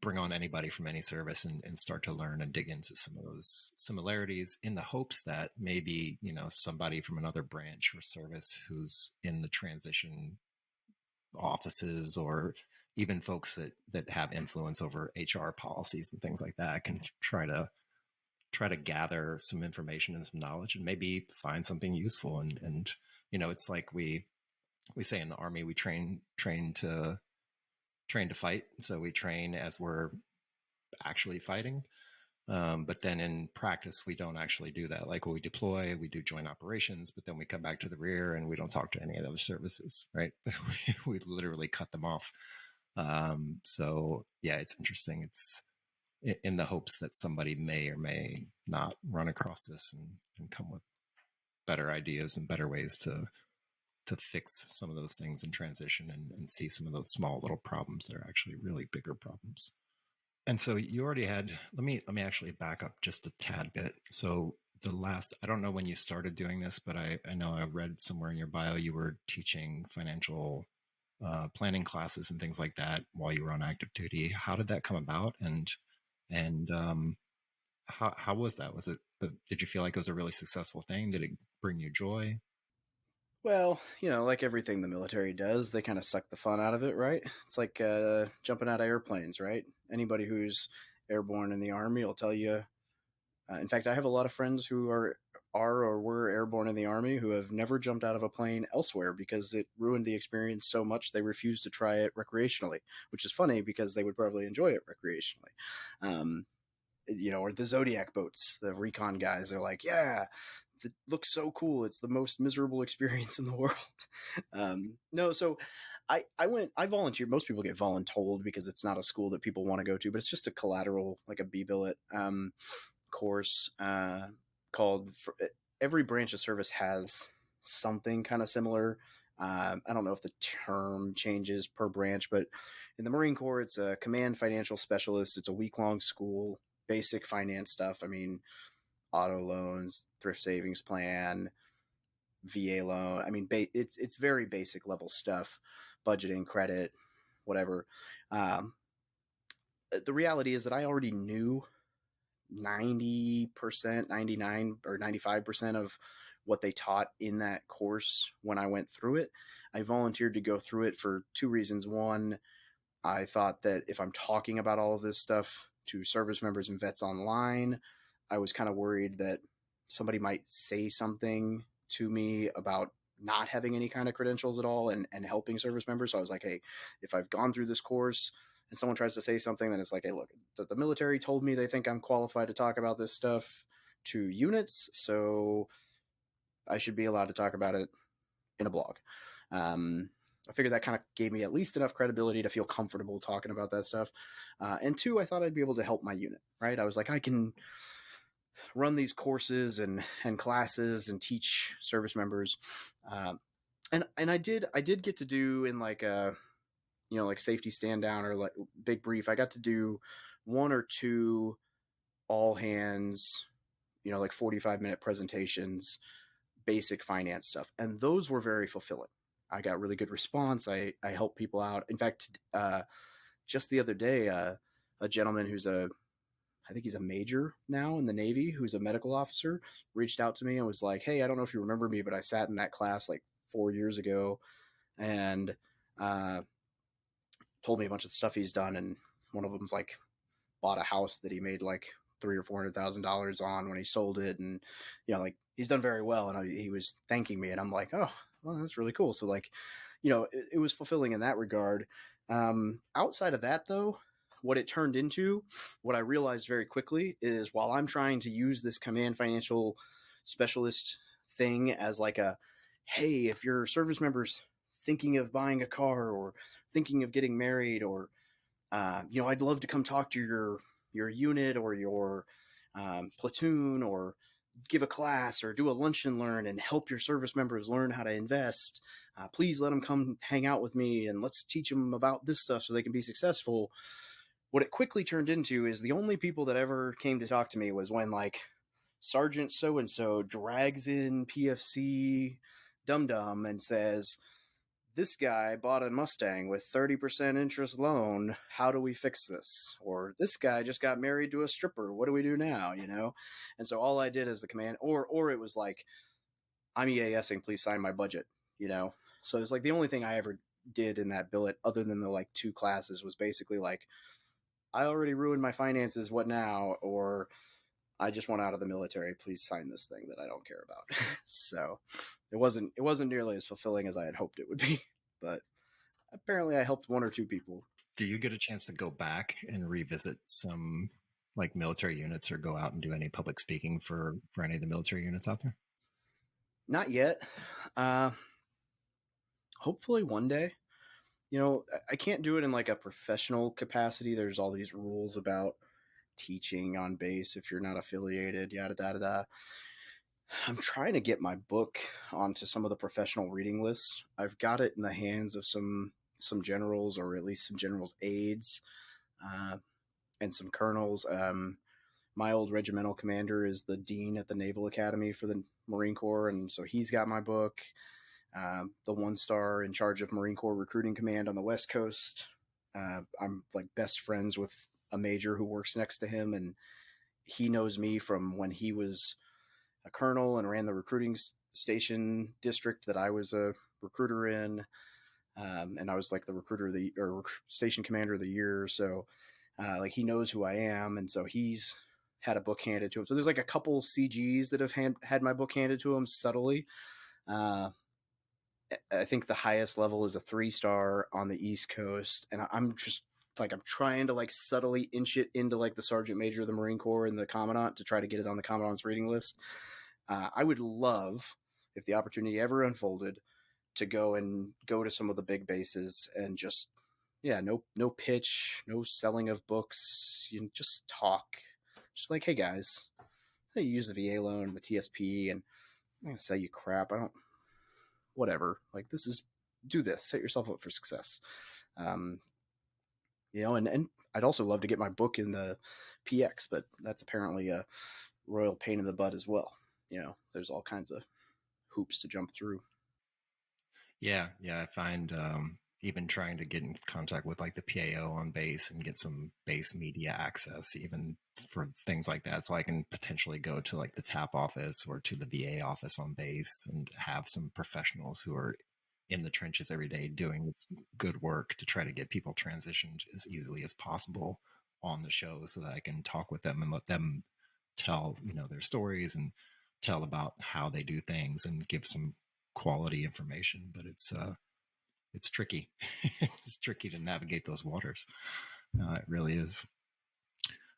Bring on anybody from any service and start to learn and dig into some of those similarities in the hopes that maybe, somebody from another branch or service who's in the transition offices, or even folks that have influence over HR policies and things like that, can try to gather some information and some knowledge and maybe find something useful. And it's like we say in the Army, we train to fight. So we train as we're actually fighting. But then in practice, we don't actually do that. Like when we deploy, we do joint operations, but then we come back to the rear and we don't talk to any of those services, right? We literally cut them off. So yeah, it's interesting. It's in the hopes that somebody may or may not run across this and come with better ideas and better ways to fix some of those things in transition, and see some of those small little problems that are actually really bigger problems. And so you already had, let me actually back up just a tad bit. So I don't know when you started doing this, but I know I read somewhere in your bio you were teaching financial planning classes and things like that while you were on active duty. How did that come about? And how was that? Did you feel like it was a really successful thing? Did it bring you joy? Well, like everything the military does, they kind of suck the fun out of it, right? It's like jumping out of airplanes, right? Anybody who's airborne in the Army will tell you. In fact, I have a lot of friends who are or were airborne in the Army who have never jumped out of a plane elsewhere because it ruined the experience so much they refused to try it recreationally, which is funny because they would probably enjoy it recreationally. Or the Zodiac boats, the recon guys, they're like, yeah, it looks so cool. It's the most miserable experience in the world. No, so I volunteered. Most people get voluntold because it's not a school that people want to go to, but it's just a collateral, like a B-billet course called. Every branch of service has something kind of similar. I don't know if the term changes per branch, but in the Marine Corps, it's a command financial specialist. It's a week-long school, basic finance stuff. I mean, auto loans, thrift savings plan, VA loan. I mean, it's very basic level stuff, budgeting, credit, whatever. Um, the reality is that I already knew 90%, 99 or 95% of what they taught in that course when I went through it. I volunteered to go through it for two reasons. One, I thought that if I'm talking about all of this stuff to service members and vets online, I was kind of worried that somebody might say something to me about not having any kind of credentials at all and helping service members. So I was like, hey, if I've gone through this course and someone tries to say something, then it's like, hey, look, the military told me they think I'm qualified to talk about this stuff to units, so I should be allowed to talk about it in a blog. I figured that kind of gave me at least enough credibility to feel comfortable talking about that stuff. And two, I thought I'd be able to help my unit, right? I was like, I can run these courses and classes and teach service members. And I did get to do in like a, like safety stand down or like big brief. I got to do one or two all hands, like 45-minute presentations, basic finance stuff. And those were very fulfilling. I got really good response. I helped people out. In fact, just the other day, a gentleman I think he's a major now in the Navy, who's a medical officer, reached out to me and was like, hey, I don't know if you remember me, but I sat in that class like 4 years ago and told me a bunch of stuff he's done. And one of them's like bought a house that he made like $300,000 or $400,000 on when he sold it. And, like he's done very well. And he was thanking me and I'm like, oh, well, that's really cool. So like, it was fulfilling in that regard. Outside of that though, what it turned into, what I realized very quickly is while I'm trying to use this command financial specialist thing as like a, hey, if your service members thinking of buying a car or thinking of getting married or, I'd love to come talk to your unit or your platoon or give a class or do a lunch and learn and help your service members learn how to invest. Please let them come hang out with me and let's teach them about this stuff so they can be successful. What it quickly turned into is the only people that ever came to talk to me was when like Sergeant so-and-so drags in PFC Dum Dum and says, this guy bought a Mustang with 30% interest loan. How do we fix this? Or this guy just got married to a stripper. What do we do now? You know? And so all I did as the command, or it was like, I'm EASing, please sign my budget, you know? So it's like the only thing I ever did in that billet other than the like 2 classes was basically like, I already ruined my finances. What now? Or I just want out of the military. Please sign this thing that I don't care about. So it wasn't nearly as fulfilling as I had hoped it would be, but apparently I helped 1 or 2 people. Do you get a chance to go back and revisit some like military units or go out and do any public speaking for any of the military units out there? Not yet. Hopefully one day. You know, I can't do it in like a professional capacity. There's all these rules about teaching on base if you're not affiliated, yada, yada, yada. I'm trying to get my book onto some of the professional reading lists. I've got it in the hands of some generals, or at least some generals' aides, and some colonels. My old regimental commander is the dean at the Naval Academy for the Marine Corps, and so he's got my book. The 1-star in charge of Marine Corps Recruiting Command on the West Coast. I'm like best friends with a major who works next to him, and he knows me from when he was a colonel and ran the recruiting station district that I was a recruiter in. And I was like the recruiter of the, or station commander of the year. So like he knows who I am. And so he's had a book handed to him. So there's like a couple CGs that have had my book handed to him subtly. I think the highest level is a 3-star on the East Coast. And I'm just like, I'm trying to like subtly inch it into like the sergeant major of the Marine Corps and the commandant to try to get it on the commandant's reading list. I would love, if the opportunity ever unfolded, to go to some of the big bases and just, yeah, no pitch, no selling of books, you know, just talk. Just like, hey guys, you use the VA loan, the TSP, and I'm gonna sell you crap. I don't, whatever. Like do this, set yourself up for success. You know, and I'd also love to get my book in the PX, but that's apparently a royal pain in the butt as well. You know, there's all kinds of hoops to jump through. Yeah, I find even trying to get in contact with like the PAO on base and get some base media access, even for things like that, so I can potentially go to like the TAP office or to the VA office on base and have some professionals who are in the trenches every day doing good work to try to get people transitioned as easily as possible on the show, so that I can talk with them and let them tell, you know, their stories and tell about how they do things and give some quality information. But it's tricky. It's tricky to navigate those waters. It really is.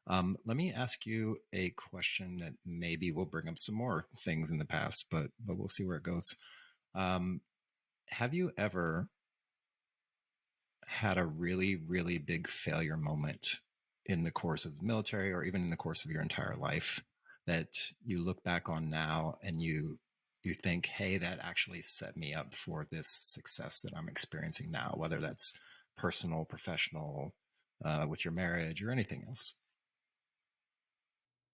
Let me ask you a question that maybe will bring up some more things in the past, but we'll see where it goes. Have you ever had a really, really big failure moment in the course of the military, or even in the course of your entire life, that you look back on now and you think, hey, that actually set me up for this success that I'm experiencing now, whether that's personal, professional, with your marriage or anything else?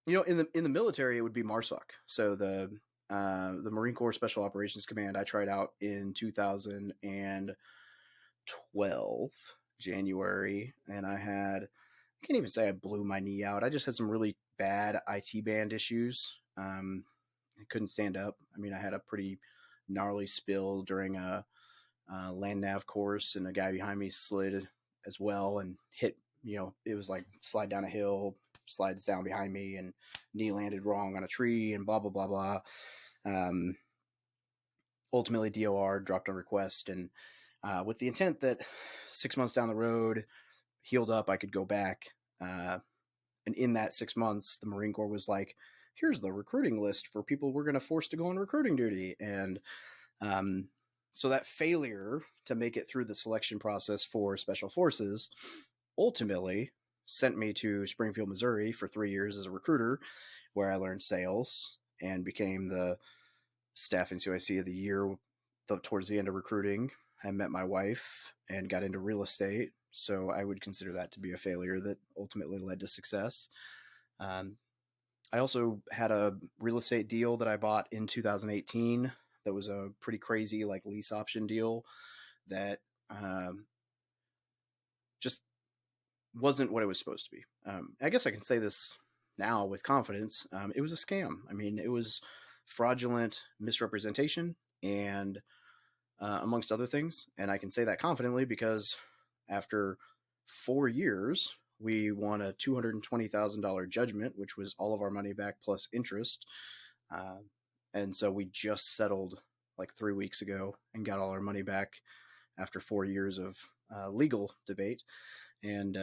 You know, in the military, it would be MARSOC. So the Marine Corps Special Operations Command. I tried out in 2012 January, and I can't even say I blew my knee out. I just had some really bad IT band issues. I couldn't stand up. I mean, I had a pretty gnarly spill during a land nav course, and a guy behind me slid as well and hit. You know, it was like slide down a hill, slides down behind me, and knee landed wrong on a tree, and blah blah blah blah. Ultimately, DOR dropped a request, and with the intent that 6 months down the road, healed up, I could go back. And in that 6 months, the Marine Corps was like, here's the recruiting list for people we're going to force to go on recruiting duty. And so that failure to make it through the selection process for Special Forces ultimately sent me to Springfield, Missouri for 3 years as a recruiter, where I learned sales and became the staffing CIC of the year towards the end of recruiting. I met my wife and got into real estate. So I would consider that to be a failure that ultimately led to success. Um, I also had a real estate deal that I bought in 2018 that was a pretty crazy like lease option deal that just wasn't what it was supposed to be. I guess I can say this now with confidence. It was a scam. I mean, it was fraudulent misrepresentation and amongst other things. And I can say that confidently because after 4 years, we won a $220,000 judgment, which was all of our money back plus interest. Uh, and so we just settled like 3 weeks ago and got all our money back after 4 years of legal debate. And,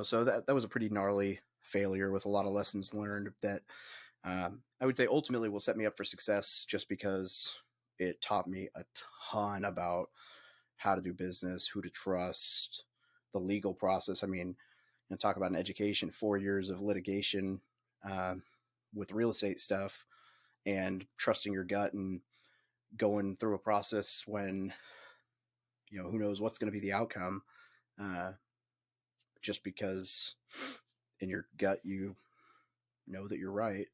so that was a pretty gnarly failure with a lot of lessons learned that I would say ultimately will set me up for success just because it taught me a ton about how to do business, who to trust, the legal process. I mean, talk about an education, 4 years of litigation uh, with real estate stuff and trusting your gut and going through a process when, who knows what's going to be the outcome uh, just because in your gut you know that you're right.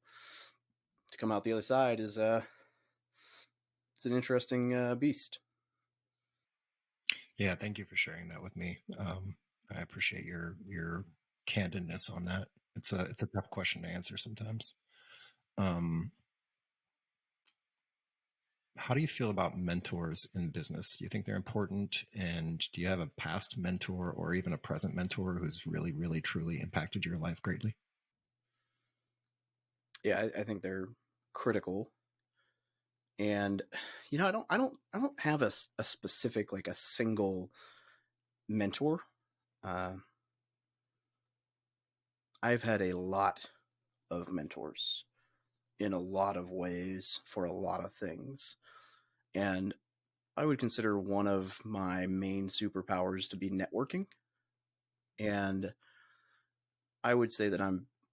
To come out the other side is it's an interesting beast. Yeah, thank you for sharing that with me. I appreciate your candidness on that. It's a tough question to answer sometimes. Um, how do you feel about mentors in business? Do you think they're important? And do you have a past mentor or even a present mentor who's really, really, truly impacted your life greatly? Yeah, I think they're critical. And I don't have a specific like a single mentor. Uh, I've had a lot of mentors in a lot of ways for a lot of things. And I would consider one of my main superpowers to be networking. And I would say that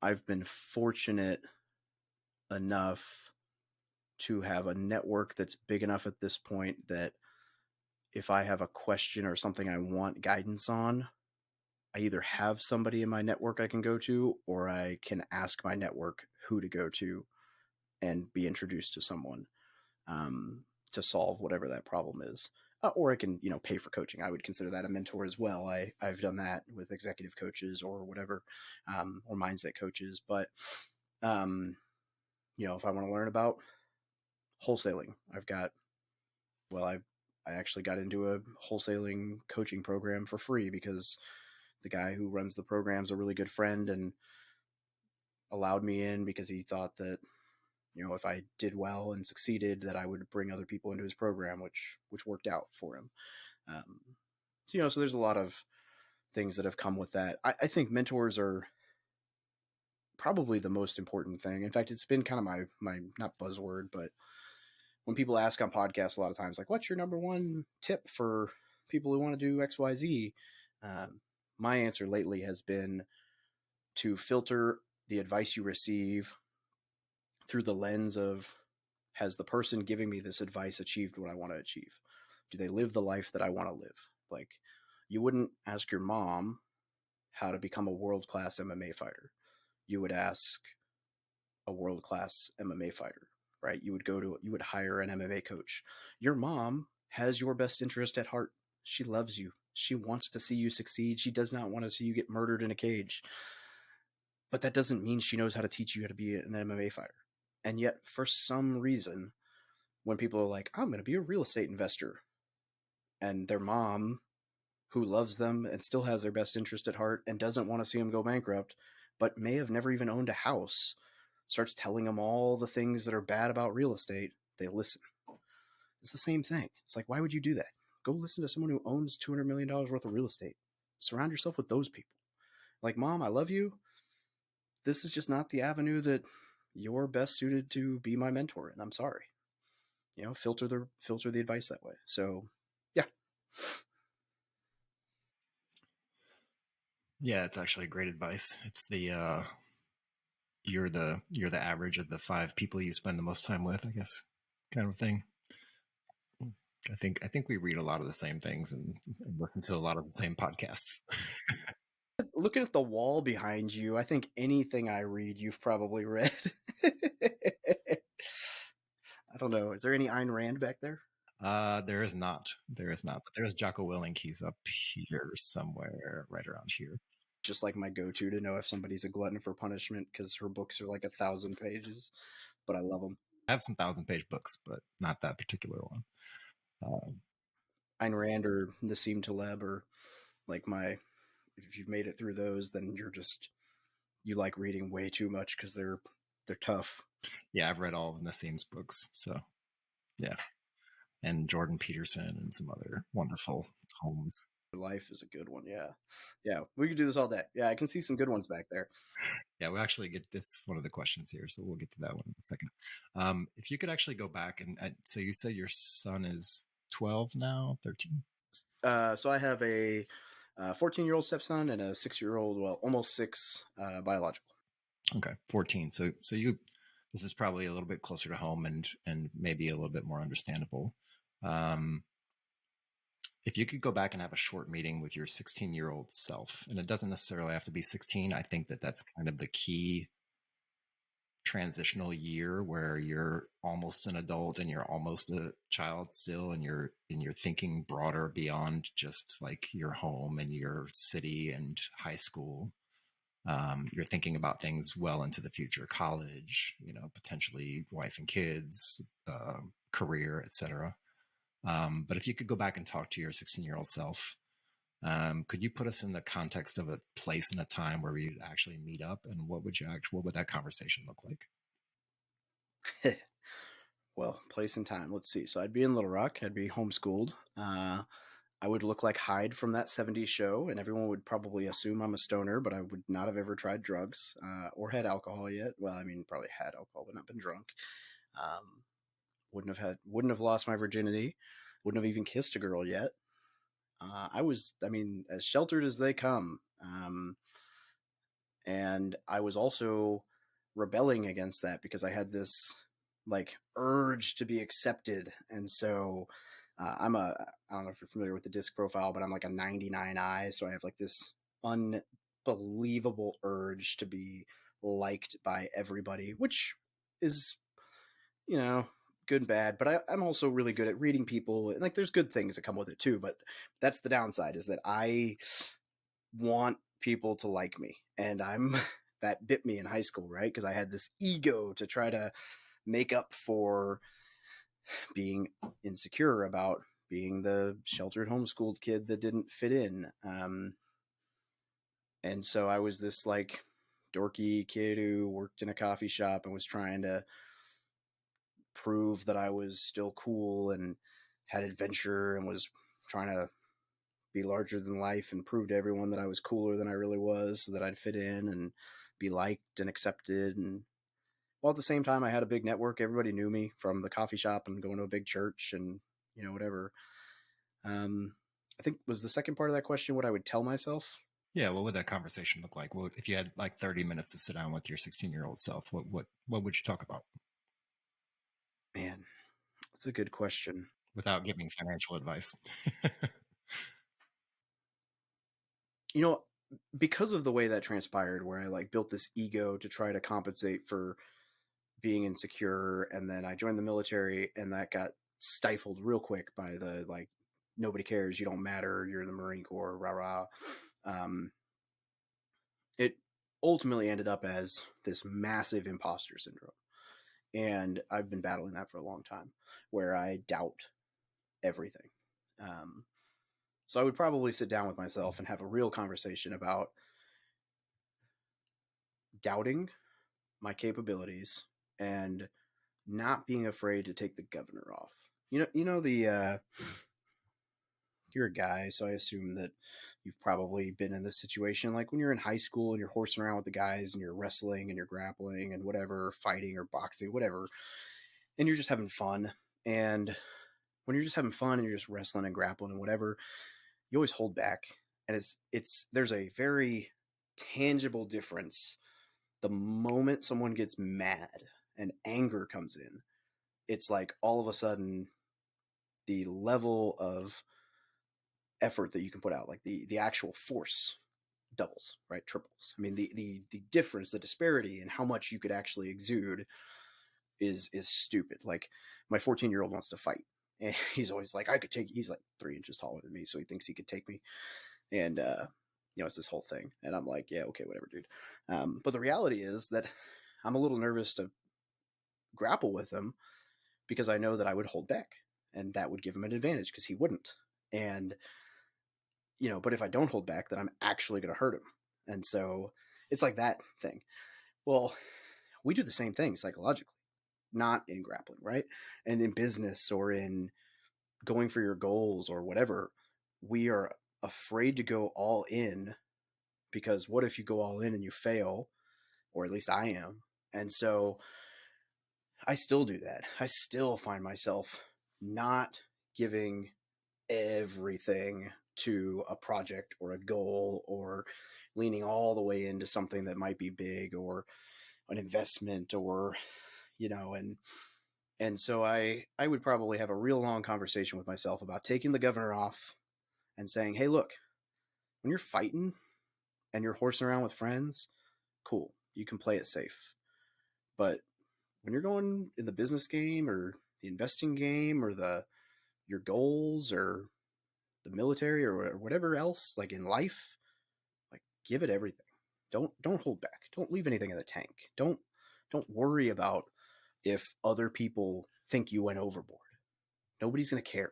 I've been fortunate enough to have a network that's big enough at this point that if I have a question or something I want guidance on, I either have somebody in my network I can go to or I can ask my network who to go to and be introduced to someone to solve whatever that problem is. Or I can, pay for coaching. I would consider that a mentor as well. I've done that with executive coaches or whatever, or mindset coaches. But, if I want to learn about wholesaling, I actually got into a wholesaling coaching program for free because the guy who runs the program is a really good friend and allowed me in because he thought that if I did well and succeeded, that I would bring other people into his program, which worked out for him. Um, so there's a lot of things that have come with that. I think mentors are probably the most important thing. In fact, it's been kind of my not buzzword, but when people ask on podcasts a lot of times, like, what's your number one tip for people who want to do X, Y, Z? My answer lately has been to filter the advice you receive through the lens of, has the person giving me this advice achieved what I want to achieve? Do they live the life that I want to live? Like, you wouldn't ask your mom how to become a world class MMA fighter. You would ask a world class MMA fighter, right? You would hire an MMA coach. Your mom has your best interest at heart. She loves you. She wants to see you succeed. She does not want to see you get murdered in a cage. But that doesn't mean she knows how to teach you how to be an MMA fighter. And yet, for some reason, when people are like, I'm going to be a real estate investor, and their mom, who loves them and still has their best interest at heart and doesn't want to see them go bankrupt, but may have never even owned a house, starts telling them all the things that are bad about real estate, they listen. It's the same thing. It's like, why would you do that? Go listen to someone who owns $200 million worth of real estate. Surround yourself with those people. Like, Mom, I love you. This is just not the avenue that you're best suited to be my mentor, and I'm sorry. Filter the advice that way. So, yeah. Yeah, it's actually great advice. It's the you're the average of the 5 people you spend the most time with, I guess, kind of thing. I think we read a lot of the same things and listen to a lot of the same podcasts. Looking at the wall behind you, I think anything I read, you've probably read. I don't know. Is there any Ayn Rand back there? There is not. There is not. But there's Jacko Willink. He's up here somewhere, right around here. Just like my go-to to know if somebody's a glutton for punishment, because her books are like 1,000 pages, but I love them. I have some 1,000-page books, but not that particular one. Ayn Rand or Nassim Taleb, or like my, if you've made it through those, then you like reading way too much because they're tough. Yeah, I've read all of Nassim's books, so yeah, and Jordan Peterson and some other wonderful poems. Life is a good one. Yeah, we could do this all day. Yeah, I can see some good ones back there. Yeah, we'll actually get this one of the questions here, so we'll get to that one in a second. If you could actually go back and so you said your son is 12 now, 13. So I have a 14-year-old stepson and a 6-year-old, well, almost 6, biological. Okay, 14. So you, this is probably a little bit closer to home and maybe a little bit more understandable. If you could go back and have a short meeting with your 16-year-old self, and it doesn't necessarily have to be 16, I think that's kind of the key transitional year where you're almost an adult and you're almost a child still, and you're thinking broader beyond just like your home and your city and high school. You're thinking about things well into the future, college, potentially wife and kids, career, etc. But if you could go back and talk to your 16-year-old self, could you put us in the context of a place and a time where we'd actually meet up, and what would that conversation look like? Well, place and time. Let's see. So I'd be in Little Rock. I'd be homeschooled. I would look like Hyde from that 70s show, and everyone would probably assume I'm a stoner, but I would not have ever tried drugs or had alcohol yet. Well, I mean, probably had alcohol, but not been drunk. Wouldn't have lost my virginity. Wouldn't have even kissed a girl yet. I was, I mean, as sheltered as they come. And I was also rebelling against that because I had this like urge to be accepted. And so I don't know if you're familiar with the disc profile, but I'm like a 99I. So I have like this unbelievable urge to be liked by everybody, which is, good and bad. But I'm also really good at reading people. And like there's good things that come with it too. But that's the downside, is that I want people to like me. And that bit me in high school, right? Because I had this ego to try to make up for being insecure about being the sheltered homeschooled kid that didn't fit in. And so I was this like dorky kid who worked in a coffee shop and was trying to prove that I was still cool and had adventure and was trying to be larger than life and prove to everyone that I was cooler than I really was, so that I'd fit in and be liked and accepted. And while at the same time, I had a big network. Everybody knew me from the coffee shop and going to a big church and, whatever. I think was the second part of that question what I would tell myself. Yeah, what would that conversation look like? Well, if you had like 30 minutes to sit down with your 16-year-old self, what would you talk about? Man, that's a good question. Without giving financial advice. Because of the way that transpired, where I like built this ego to try to compensate for being insecure, and then I joined the military, and that got stifled real quick by the like, nobody cares, you don't matter, you're in the Marine Corps, rah rah. It ultimately ended up as this massive imposter syndrome, and I've been battling that for a long time, where I doubt everything. So I would probably sit down with myself and have a real conversation about doubting my capabilities and not being afraid to take the governor off. You're a guy, so I assume that you've probably been in this situation. Like when you're in high school and you're horsing around with the guys and you're wrestling and you're grappling and whatever, fighting or boxing, whatever, and you're just having fun. And when you're just having fun and you're just wrestling and grappling and whatever, you always hold back. And there's a very tangible difference the moment someone gets mad and anger comes in, it's like all of a sudden the level of effort that you can put out, like the actual force, doubles, right? Triples. I mean, the difference, the disparity in how much you could actually exude is stupid. Like my 14-year-old wants to fight, and he's always like, I could take. He's like 3 inches taller than me, so he thinks he could take me, and it's this whole thing. And I'm like, yeah, okay, whatever, dude. But the reality is that I'm a little nervous to grapple with him because I know that I would hold back, and that would give him an advantage because he wouldn't. And but if I don't hold back, then I'm actually going to hurt him. And so it's like that thing. Well, we do the same thing psychologically, not in grappling, right? And in business or in going for your goals or whatever, we are afraid to go all in because what if you go all in and you fail? Or at least I am. And so I still do that. I still find myself not giving everything to a project or a goal or leaning all the way into something that might be big or an investment or and so I would probably have a real long conversation with myself about taking the governor off and saying, hey, look, when you're fighting and you're horsing around with friends, cool, you can play it safe. But when you're going in the business game or the investing game or your goals or the military or whatever else, like in life, like give it everything. Don't hold back. Don't leave anything in the tank. Don't worry about if other people think you went overboard. Nobody's going to care.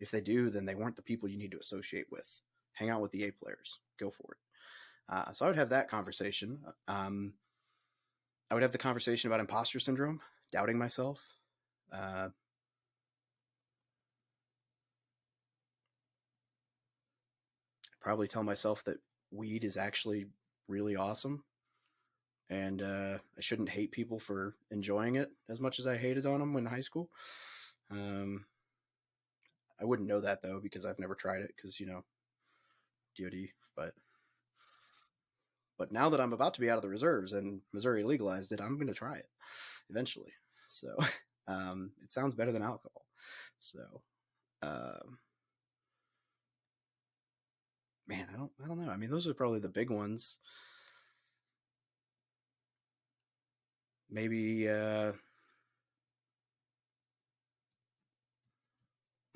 If they do, then they weren't the people you need to associate with. Hang out with the A players. Go for it. So I would have that conversation. I would have the conversation about imposter syndrome, doubting myself. I'd probably tell myself that weed is actually really awesome. And I shouldn't hate people for enjoying it as much as I hated on them in high school. Um, I wouldn't know that though because I've never tried it because DoD. But now that I'm about to be out of the reserves and Missouri legalized it, I'm going to try it eventually. So it sounds better than alcohol. So man, I don't know. I mean, those are probably the big ones. Maybe I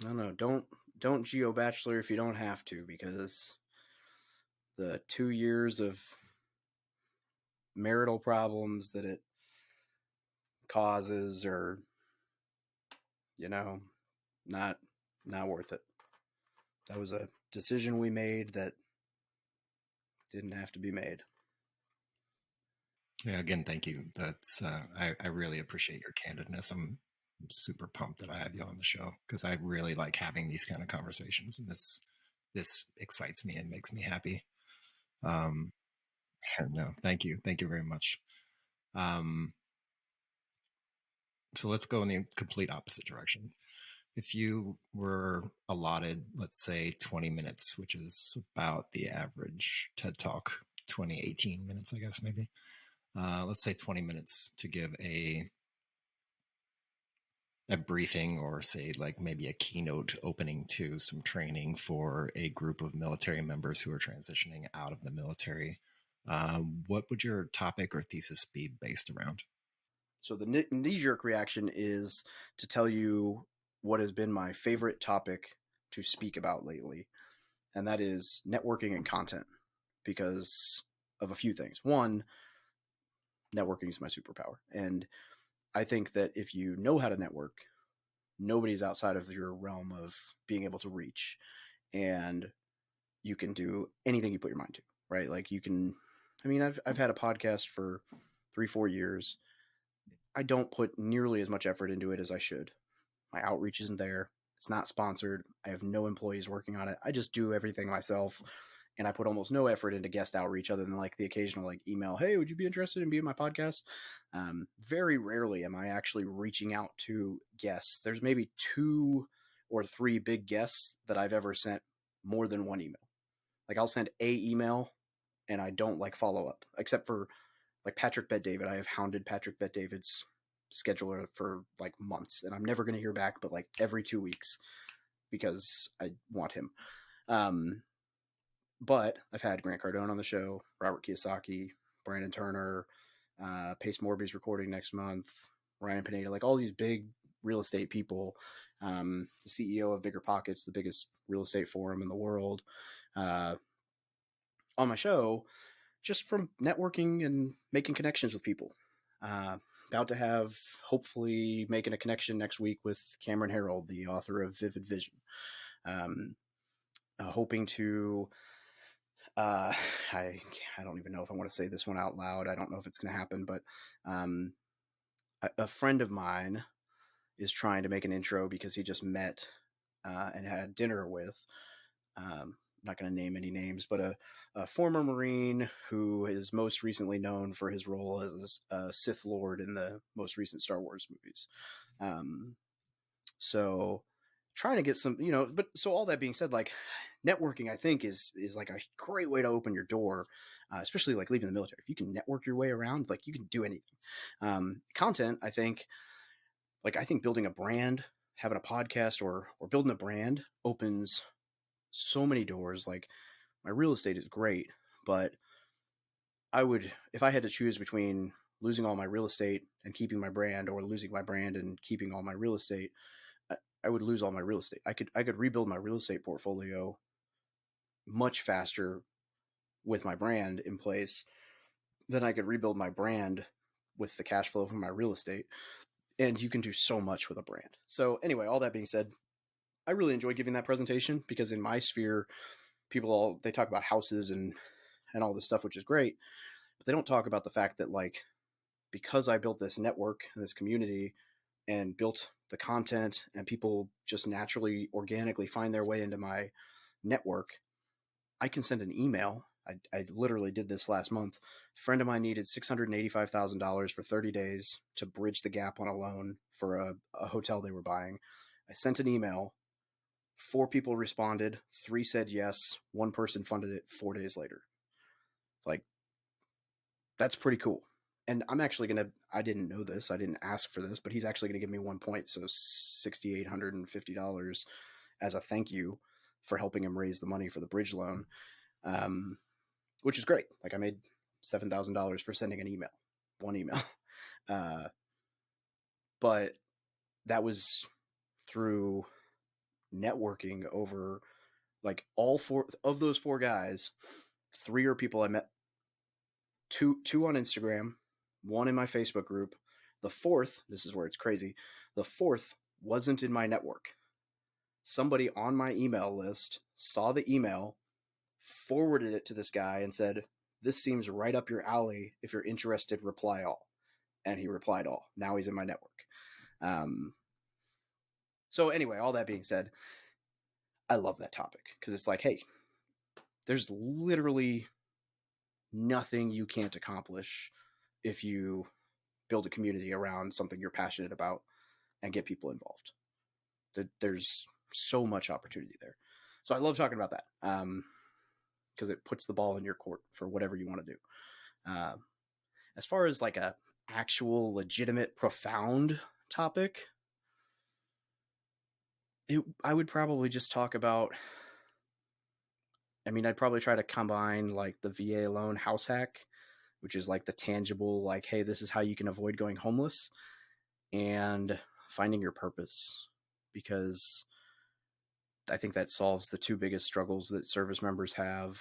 don't know. Don't geo bachelor if you don't have to because the 2 years of marital problems that it causes are not not worth it. That was a decision we made that didn't have to be made. Yeah, again, thank you. That's I really appreciate your candidness. I'm super pumped that I have you on the show because I really like having these kind of conversations, and this excites me and makes me happy. No, thank you very much. Um, so let's go in the complete opposite direction. If you were allotted, let's say, 20 minutes, which is about the average TED Talk, 2018 minutes, I guess, maybe. Let's say 20 minutes to give a briefing or say like maybe a keynote opening to some training for a group of military members who are transitioning out of the military. What would your topic or thesis be based around? So the knee-jerk reaction is to tell you what has been my favorite topic to speak about lately, and that is networking and content because of a few things. One, networking is my superpower, and I think that if you know how to network, nobody's outside of your realm of being able to reach, and you can do anything you put your mind to, right? Like you can. I mean, I've had a podcast for 3-4 years. I don't put nearly as much effort into it as I should. My outreach isn't there. It's not sponsored. I have no employees working on it. I just do everything myself. And I put almost no effort into guest outreach other than like the occasional like email, hey, would you be interested in being my podcast? Very rarely am I actually reaching out to guests. There's maybe 2 or 3 big guests that I've ever sent more than one email. Like I'll send a email and I don't like follow up, except for like Patrick Bet-David. I have hounded Patrick Bet-David's scheduler for like months, and I'm never going to hear back, but like every 2 weeks because I want him. But I've had Grant Cardone on the show, Robert Kiyosaki, Brandon Turner, Pace Morby's recording next month, Ryan Pineda, like all these big real estate people, the CEO of Bigger Pockets, the biggest real estate forum in the world, on my show, just from networking and making connections with people. About to have, hopefully, making a connection next week with Cameron Herold, the author of Vivid Vision. Hoping to, I don't even know if I want to say this one out loud. I don't know if it's going to happen, but a friend of mine is trying to make an intro because he just met and had dinner with, I'm not going to name any names, but a former Marine who is most recently known for his role as a Sith Lord in the most recent Star Wars movies. So trying to get some, but so all that being said, like networking, I think is like a great way to open your door, especially like leaving the military. If you can network your way around, like you can do anything. Content, I think building a brand, having a podcast or building a brand opens so many doors. Like my real estate is great, but if I had to choose between losing all my real estate and keeping my brand, or losing my brand and keeping all my real estate, I would lose all my real estate. I could rebuild my real estate portfolio much faster with my brand in place than I could rebuild my brand with the cash flow from my real estate. And you can do so much with a brand. So anyway, all that being said, I really enjoy giving that presentation because in my sphere, they talk about houses and all this stuff, which is great, but they don't talk about the fact that like, because I built this network and this community and built the content and people just naturally, organically find their way into my network, I can send an email. I literally did this last month. A friend of mine needed $685,000 for 30 days to bridge the gap on a loan for a hotel they were buying. I sent an email. 4 people responded. 3 said yes. 1 person funded it 4 days later. Like, that's pretty cool. And I'm actually I didn't know this, I didn't ask for this, but he's actually going to give me 1 point, so $6,850 as a thank you for helping him raise the money for the bridge loan, which is great. Like I made $7,000 for sending one email. But that was through networking over, like, all 4 of those 4 guys. 3 are people I met, two on Instagram, 1 in my Facebook group. The 4th, this is where it's crazy, the 4th wasn't in my network. Somebody on my email list saw the email, forwarded it to this guy and said, "This seems right up your alley. If you're interested, reply all." And he replied all. Now he's in my network. So anyway, all that being said, I love that topic because it's like, hey, there's literally nothing you can't accomplish if you build a community around something you're passionate about and get people involved. There's so much opportunity there. So I love talking about that because it puts the ball in your court for whatever you want to do. As far as like a actual legitimate profound topic, I would probably just talk about, I'd probably try to combine like the VA loan house hack, which is like the tangible, like, hey, this is how you can avoid going homeless, and finding your purpose, because I think that solves the 2 biggest struggles that service members have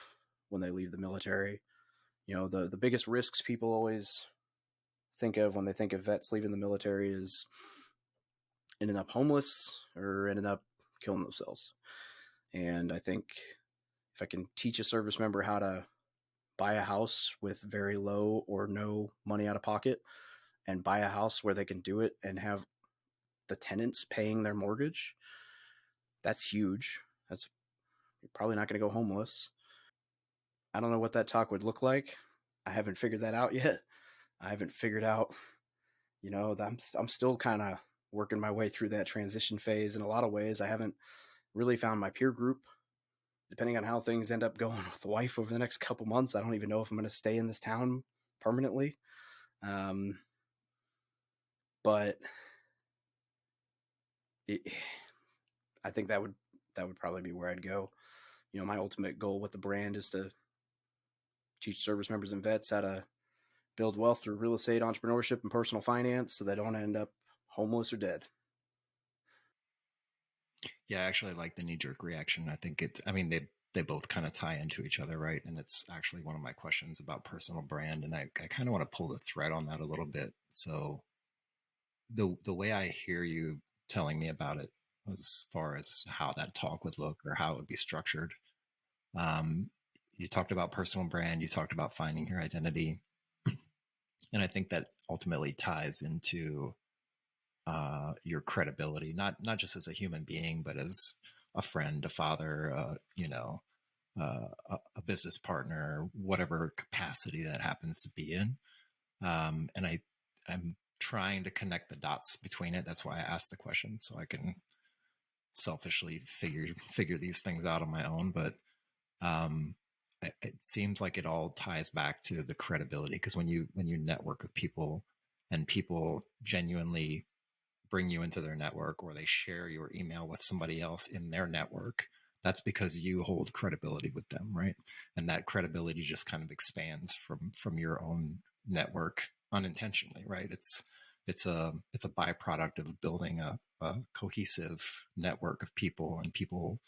when they leave the military. The biggest risks people always think of when they think of vets leaving the military is ending up homeless or ending up killing themselves. And I think if I can teach a service member how to buy a house with very low or no money out of pocket, and buy a house where they can do it and have the tenants paying their mortgage, that's huge. You're probably not going to go homeless. I don't know what that talk would look like. I haven't figured that out yet. I haven't figured out, I'm still kind of working my way through that transition phase in a lot of ways. I haven't really found my peer group. Depending on how things end up going with the wife over the next couple months, I don't even know if I'm going to stay in this town permanently. Um, but it, I think that would probably be where I'd go. My ultimate goal with the brand is to teach service members and vets how to build wealth through real estate, entrepreneurship, and personal finance, so they don't end up homeless or dead. Yeah, I actually like the knee jerk reaction. I think I mean, they both kind of tie into each other, right? And it's actually one of my questions about personal brand. And I kind of want to pull the thread on that a little bit. So the way I hear you telling me about it, as far as how that talk would look or how it would be structured, um, you talked about personal brand, you talked about finding your identity. And I think that ultimately ties into your credibility, not just as a human being, but as a friend, a father, a business partner, whatever capacity that happens to be in. And I'm trying to connect the dots between it. That's why I asked the question, so I can selfishly figure these things out on my own. But um, it seems like it all ties back to the credibility, because when you network with people and people genuinely bring you into their network, or they share your email with somebody else in their network, that's because you hold credibility with them, right? And that credibility just kind of expands from your own network unintentionally, right? It's a byproduct of building a cohesive network of people, and people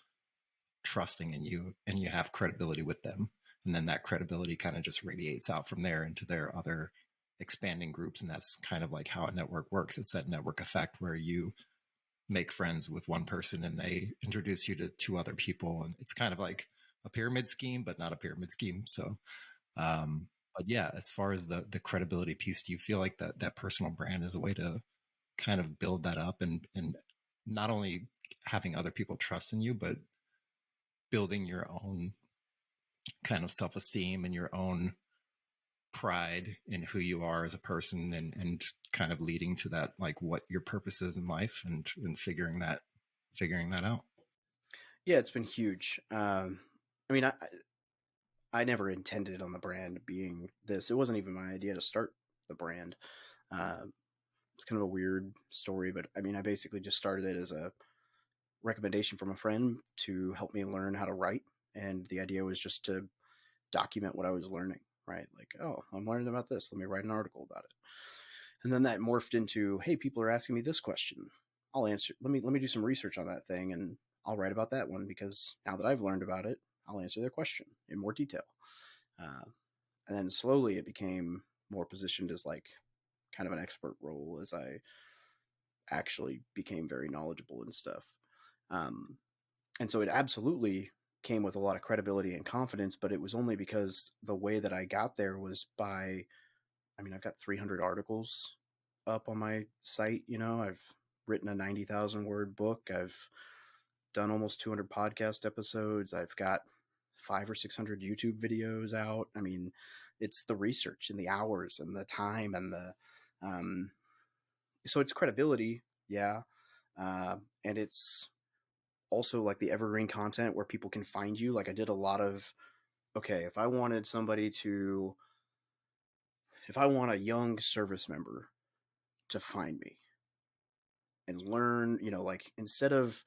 trusting in you, and you have credibility with them. And then that credibility kind of just radiates out from there into their other expanding groups. And that's kind of like how a network works. It's that network effect where you make friends with one person and they introduce you to two other people. And it's kind of like a pyramid scheme, but not a pyramid scheme. So, um, but yeah, as far as the credibility piece, do you feel like that personal brand is a way to kind of build that up, and not only having other people trust in you, but building your own kind of self-esteem and your own pride in who you are as a person, and kind of leading to that, like what your purpose is in life, and figuring that out. Yeah, it's been huge. I mean, I never intended on the brand being this. It wasn't even my idea to start the brand. Uh, it's kind of a weird story, but I mean, I basically just started it as a recommendation from a friend to help me learn how to write, and the idea was just to document what I was learning. Right, like, oh, I'm learning about this. Let me write an article about it. And then that morphed into, hey, people are asking me this question. I'll answer. Let me do some research on that thing, and I'll write about that one, because now that I've learned about it, I'll answer their question in more detail. Uh, and then slowly it became more positioned as like kind of an expert role as I actually became very knowledgeable and stuff. Um, and so it absolutely came with a lot of credibility and confidence, but it was only because the way that I got there was by, I mean, I've got 300 articles up on my site. I've written a 90,000 word book. I've done almost 200 podcast episodes. I've got 500 or 600 YouTube videos out. I mean, it's the research and the hours and the time and um, so it's credibility. Yeah. And it's also like the evergreen content where people can find you. Like I did a lot of, okay, if I want a young service member to find me and learn, like instead of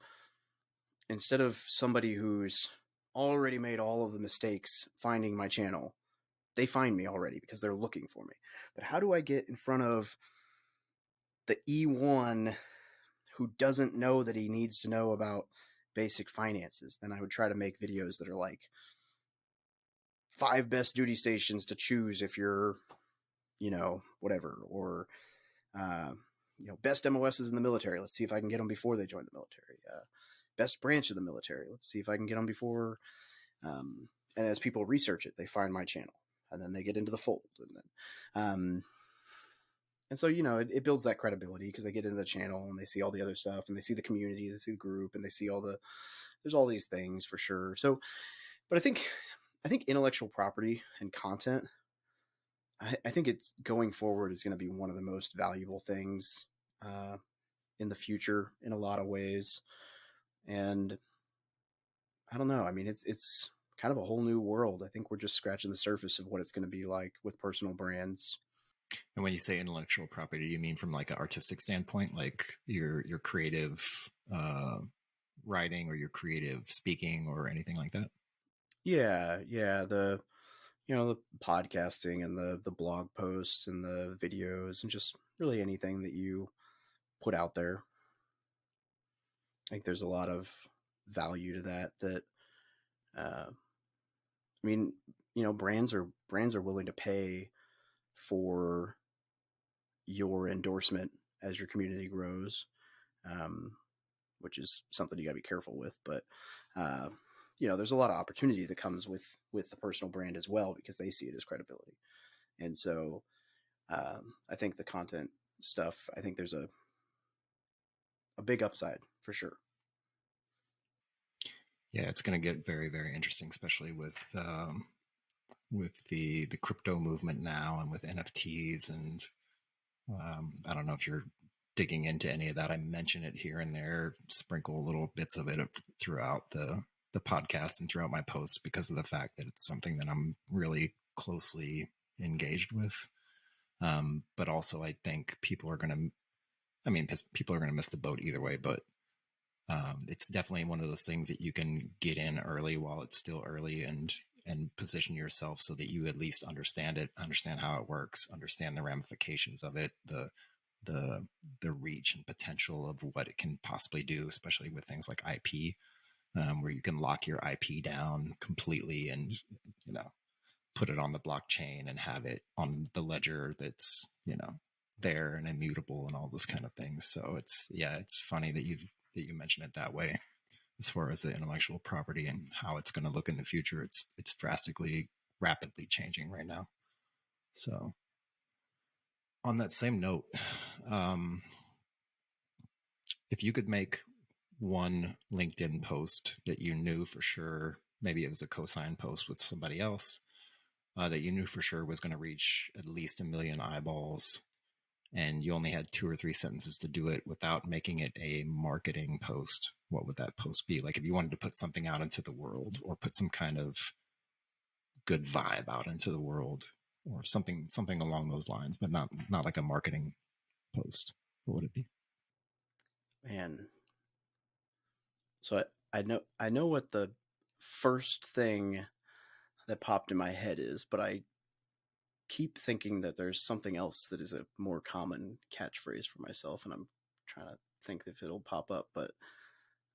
somebody who's already made all of the mistakes finding my channel, they find me already because they're looking for me. But how do I get in front of the E1 who doesn't know that he needs to know about basic finances? Then I would try to make videos that are like 5 best duty stations to choose if you're, whatever, or uh, best MOSs in the military. Let's see if I can get them before they join the military. Best branch of the military. Let's see if I can get them before. And as people research it, they find my channel, and then they get into the fold, and so it builds that credibility because they get into the channel and they see all the other stuff, and they see the community, they see the group, and they see there's all these things for sure. So, but I think intellectual property and content, I think it's going forward is going to be one of the most valuable things uh, in the future in a lot of ways. And I don't know. I mean, it's kind of a whole new world. I think we're just scratching the surface of what it's going to be like with personal brands. And when you say intellectual property, do you mean from like an artistic standpoint, like your creative writing or your creative speaking or anything like that? Yeah, yeah. The podcasting and the blog posts and the videos and just really anything that you put out there. I think there's a lot of value to that. I mean, brands are willing to pay for your endorsement as your community grows, um, which is something you got to be careful with. But uh, there's a lot of opportunity that comes with the personal brand as well because they see it as credibility. And so I think the content stuff, I think there's a big upside for sure. Yeah, it's going to get very, very interesting, especially with the crypto movement now and with NFTs. And I don't know if you're digging into any of that. I mention it here and there, sprinkle little bits of it throughout the podcast and throughout my posts because of the fact that it's something that I'm really closely engaged with. But also, I think people are going to, I mean, people are going to miss the boat either way, but it's definitely one of those things that you can get in early while it's still early and position yourself so that you at least understand it, understand how it works, understand the ramifications of it, the the reach and potential of what it can possibly do, especially with things like IP, where you can lock your IP down completely and put it on the blockchain and have it on the ledger that's there and immutable and all those kind of things. So it's funny that you mentioned it that way as far as the intellectual property and how it's going to look in the future. It's drastically, rapidly changing right now. So on that same note, um, if you could make one LinkedIn post that you knew for sure, maybe it was a co-sign post with somebody else that you knew for sure was going to reach at least 1 million eyeballs, and you only had 2 or 3 sentences to do it without making it a marketing post, what would that post be? Like if you wanted to put something out into the world or put some kind of good vibe out into the world or something along those lines, but not like a marketing post, what would it be? Man, so I know what the first thing that popped in my head is, but I keep thinking that there's something else that is a more common catchphrase for myself, and I'm trying to think if it'll pop up. But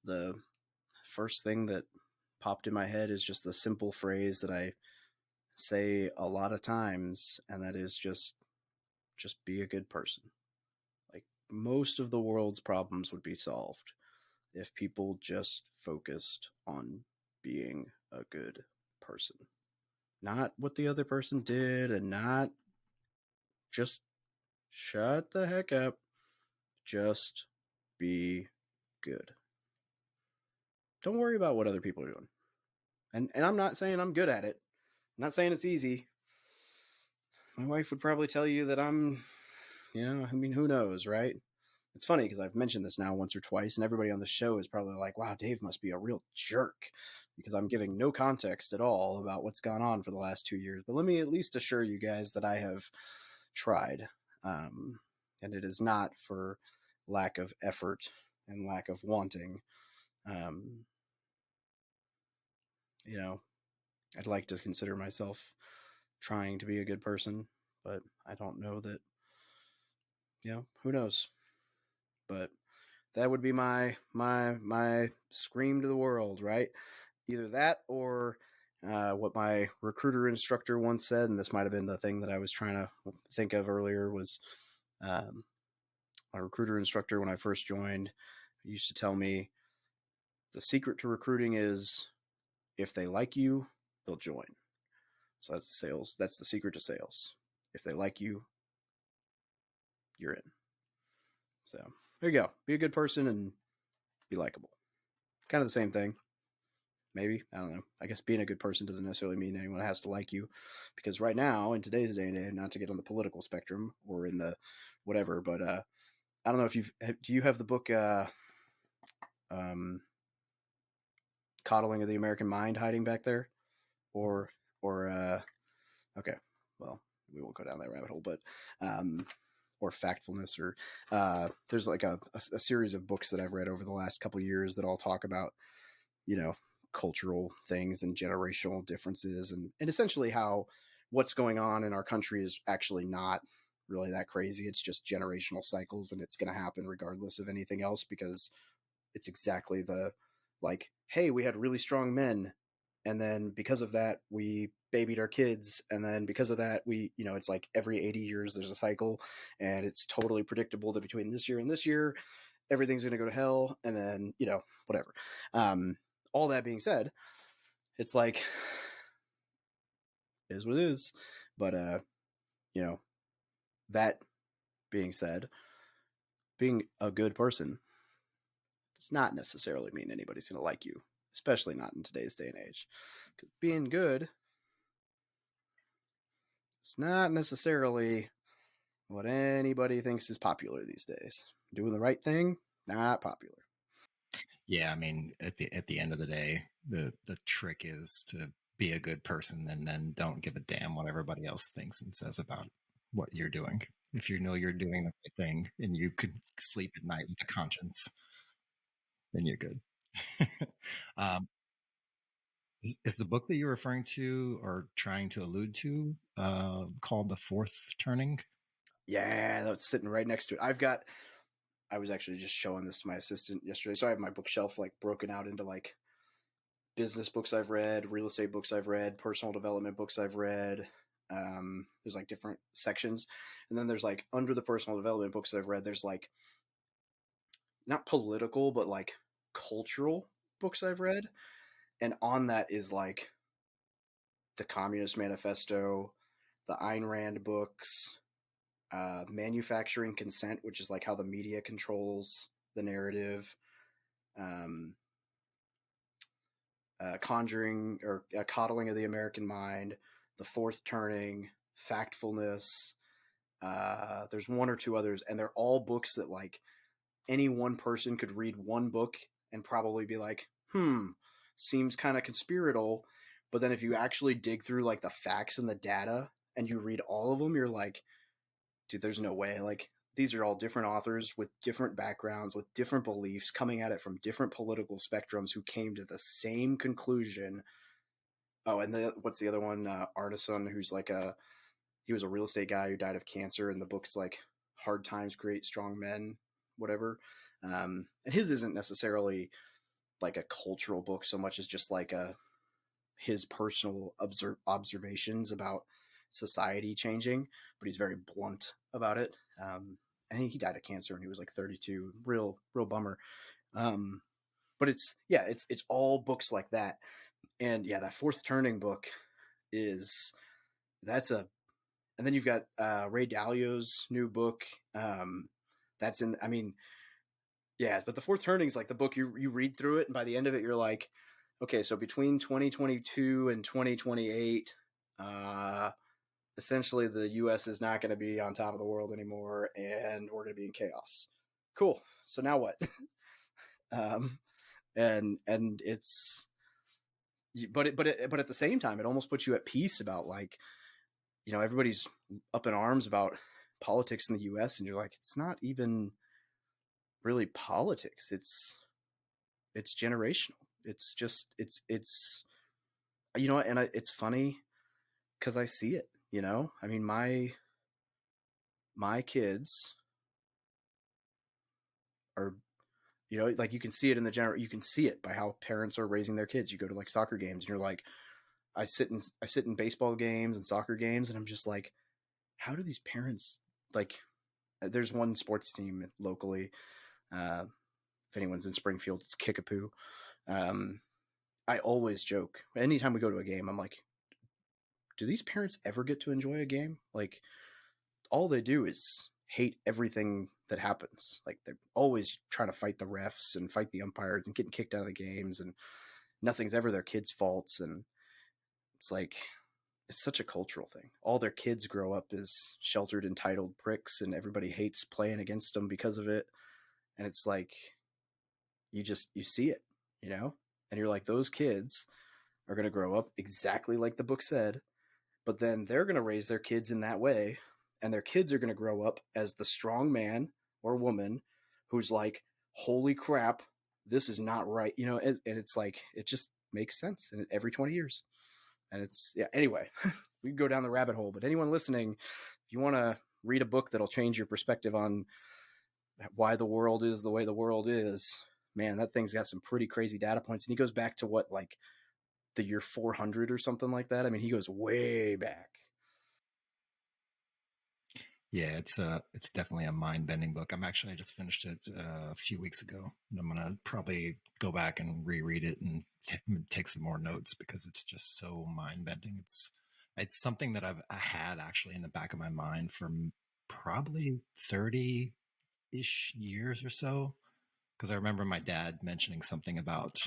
the first thing that popped in my head is just the simple phrase that I say a lot of times, and that is just be a good person. Like most of the world's problems would be solved if people just focused on being a good person. Not what the other person did and not just shut the heck up. Just be good. Don't worry about what other people are doing. And I'm not saying I'm good at it. I'm not saying it's easy. My wife would probably tell you that I mean, who knows, right? It's funny because I've mentioned this now once or twice, and everybody on the show is probably like, wow, Dave must be a real jerk because I'm giving no context at all about what's gone on for the last 2 years. But let me at least assure you guys that I have tried. And it is not for lack of effort and lack of wanting. Um, you know, I'd like to consider myself trying to be a good person, but I don't know that, who knows? But that would be my scream to the world, right? Either that or what my recruiter instructor once said, and this might have been the thing that I was trying to think of earlier, was um, my recruiter instructor when I first joined used to tell me the secret to recruiting is if they like you, they'll join. So that's the sales. That's the secret to sales. If they like you, you're in. So there you go. Be a good person and be likable. Kind of the same thing. Maybe. I don't know. I guess being a good person doesn't necessarily mean anyone has to like you. Because right now, in today's day and age, not to get on the political spectrum or in the whatever, but I don't know if do you have the book um, Coddling of the American Mind hiding back there? Or okay. Well, we won't go down that rabbit hole, but or factfulness, or there's like a series of books that I've read over the last couple of years that all talk about, you know, cultural things and generational differences, and essentially how what's going on in our country is actually not really that crazy. It's just generational cycles, and it's going to happen regardless of anything else, because it's exactly the, like, hey, we had really strong men, and then because of that we babied our kids, and then because of that we, you know, it's like every 80 years there's a cycle, and it's totally predictable that between this year and this year everything's going to go to hell, and then, you know, whatever. All that being said, it's like, it is what it is. But you know, that being said, being a good person does not necessarily mean anybody's going to like you, especially not in today's day and age. Because being good, it's not necessarily what anybody thinks is popular these days. Doing the right thing, not popular. Yeah, I mean, at the end of the day, the trick is to be a good person, and then don't give a damn what everybody else thinks and says about what you're doing. If you know you're doing the right thing and you could sleep at night with a conscience, then you're good. um, is the book that you're referring to or trying to allude to called The Fourth Turning? Yeah, that's sitting right next to it. I was actually just showing this to my assistant yesterday. So I have my bookshelf like broken out into like business books I've read, real estate books I've read, personal development books I've read. There's like different sections. And then there's like under the personal development books I've read, there's like not political, but like cultural books I've read. And on that is like the Communist Manifesto, the Ayn Rand books, Manufacturing Consent, which is like how the media controls the narrative, um, Conjuring or Coddling of the American Mind, The Fourth Turning, Factfulness. There's one or two others, and they're all books that like any one person could read one book and probably be like, seems kind of conspiratorial. But then if you actually dig through like the facts and the data and you read all of them, you're like, dude, there's no way. Like, these are all different authors with different backgrounds, with different beliefs, coming at it from different political spectrums, who came to the same conclusion. Oh, and what's the other one? Arneson, who's like he was a real estate guy who died of cancer, and the book's like Hard Times Create Strong Men, whatever. And his isn't necessarily like a cultural book so much as just like his personal observations about society changing, but he's very blunt about it. I think he died of cancer when he was like 32. Real bummer. Um, but it's all books like that. And yeah, that Fourth Turning book is that's a and then you've got Ray Dalio's new book. That's in. I mean, yeah, but the Fourth Turning is like the book you read through it, and by the end of it, you're like, okay, so between 2022 and 2028, essentially the U.S. is not going to be on top of the world anymore, and we're going to be in chaos. Cool. So now what? um, and it's but at the same time, it almost puts you at peace about, like, you know, everybody's up in arms about politics in the U.S., and you're like, it's not even really politics. It's generational. It's just it's you know, and it's funny because I see it. You know, I mean, my kids are, you know, like, you can see it in the you can see it by how parents are raising their kids. You go to like soccer games and you're like, I sit in baseball games and soccer games, and I'm just like, how do these parents, like, there's one sports team locally, if anyone's in Springfield, it's Kickapoo. um, I always joke anytime we go to a game, I'm like, do these parents ever get to enjoy a game? Like, all they do is hate everything that happens. Like, they're always trying to fight the refs and fight the umpires and getting kicked out of the games, and nothing's ever their kids' faults. And it's like, it's such a cultural thing. All their kids grow up as sheltered, entitled pricks, and everybody hates playing against them because of it. And it's like, you see it, you know, and you're like, those kids are going to grow up exactly like the book said, but then they're going to raise their kids in that way, and their kids are going to grow up as the strong man or woman who's like, holy crap, this is not right, and it's like, it just makes sense, and every 20 years. And it's, yeah, anyway, we can go down the rabbit hole, but anyone listening, if you want to read a book that'll change your perspective on why the world is the way the world is, man, that thing's got some pretty crazy data points. And he goes back to what, like the year 400 or something like that. I mean, he goes way back. Yeah, it's definitely a mind bending book. I just finished it a few weeks ago, and I'm gonna probably go back and reread it and take some more notes because it's just so mind bending. It's something that I had actually in the back of my mind for probably 30-ish years or so, because I remember my dad mentioning something about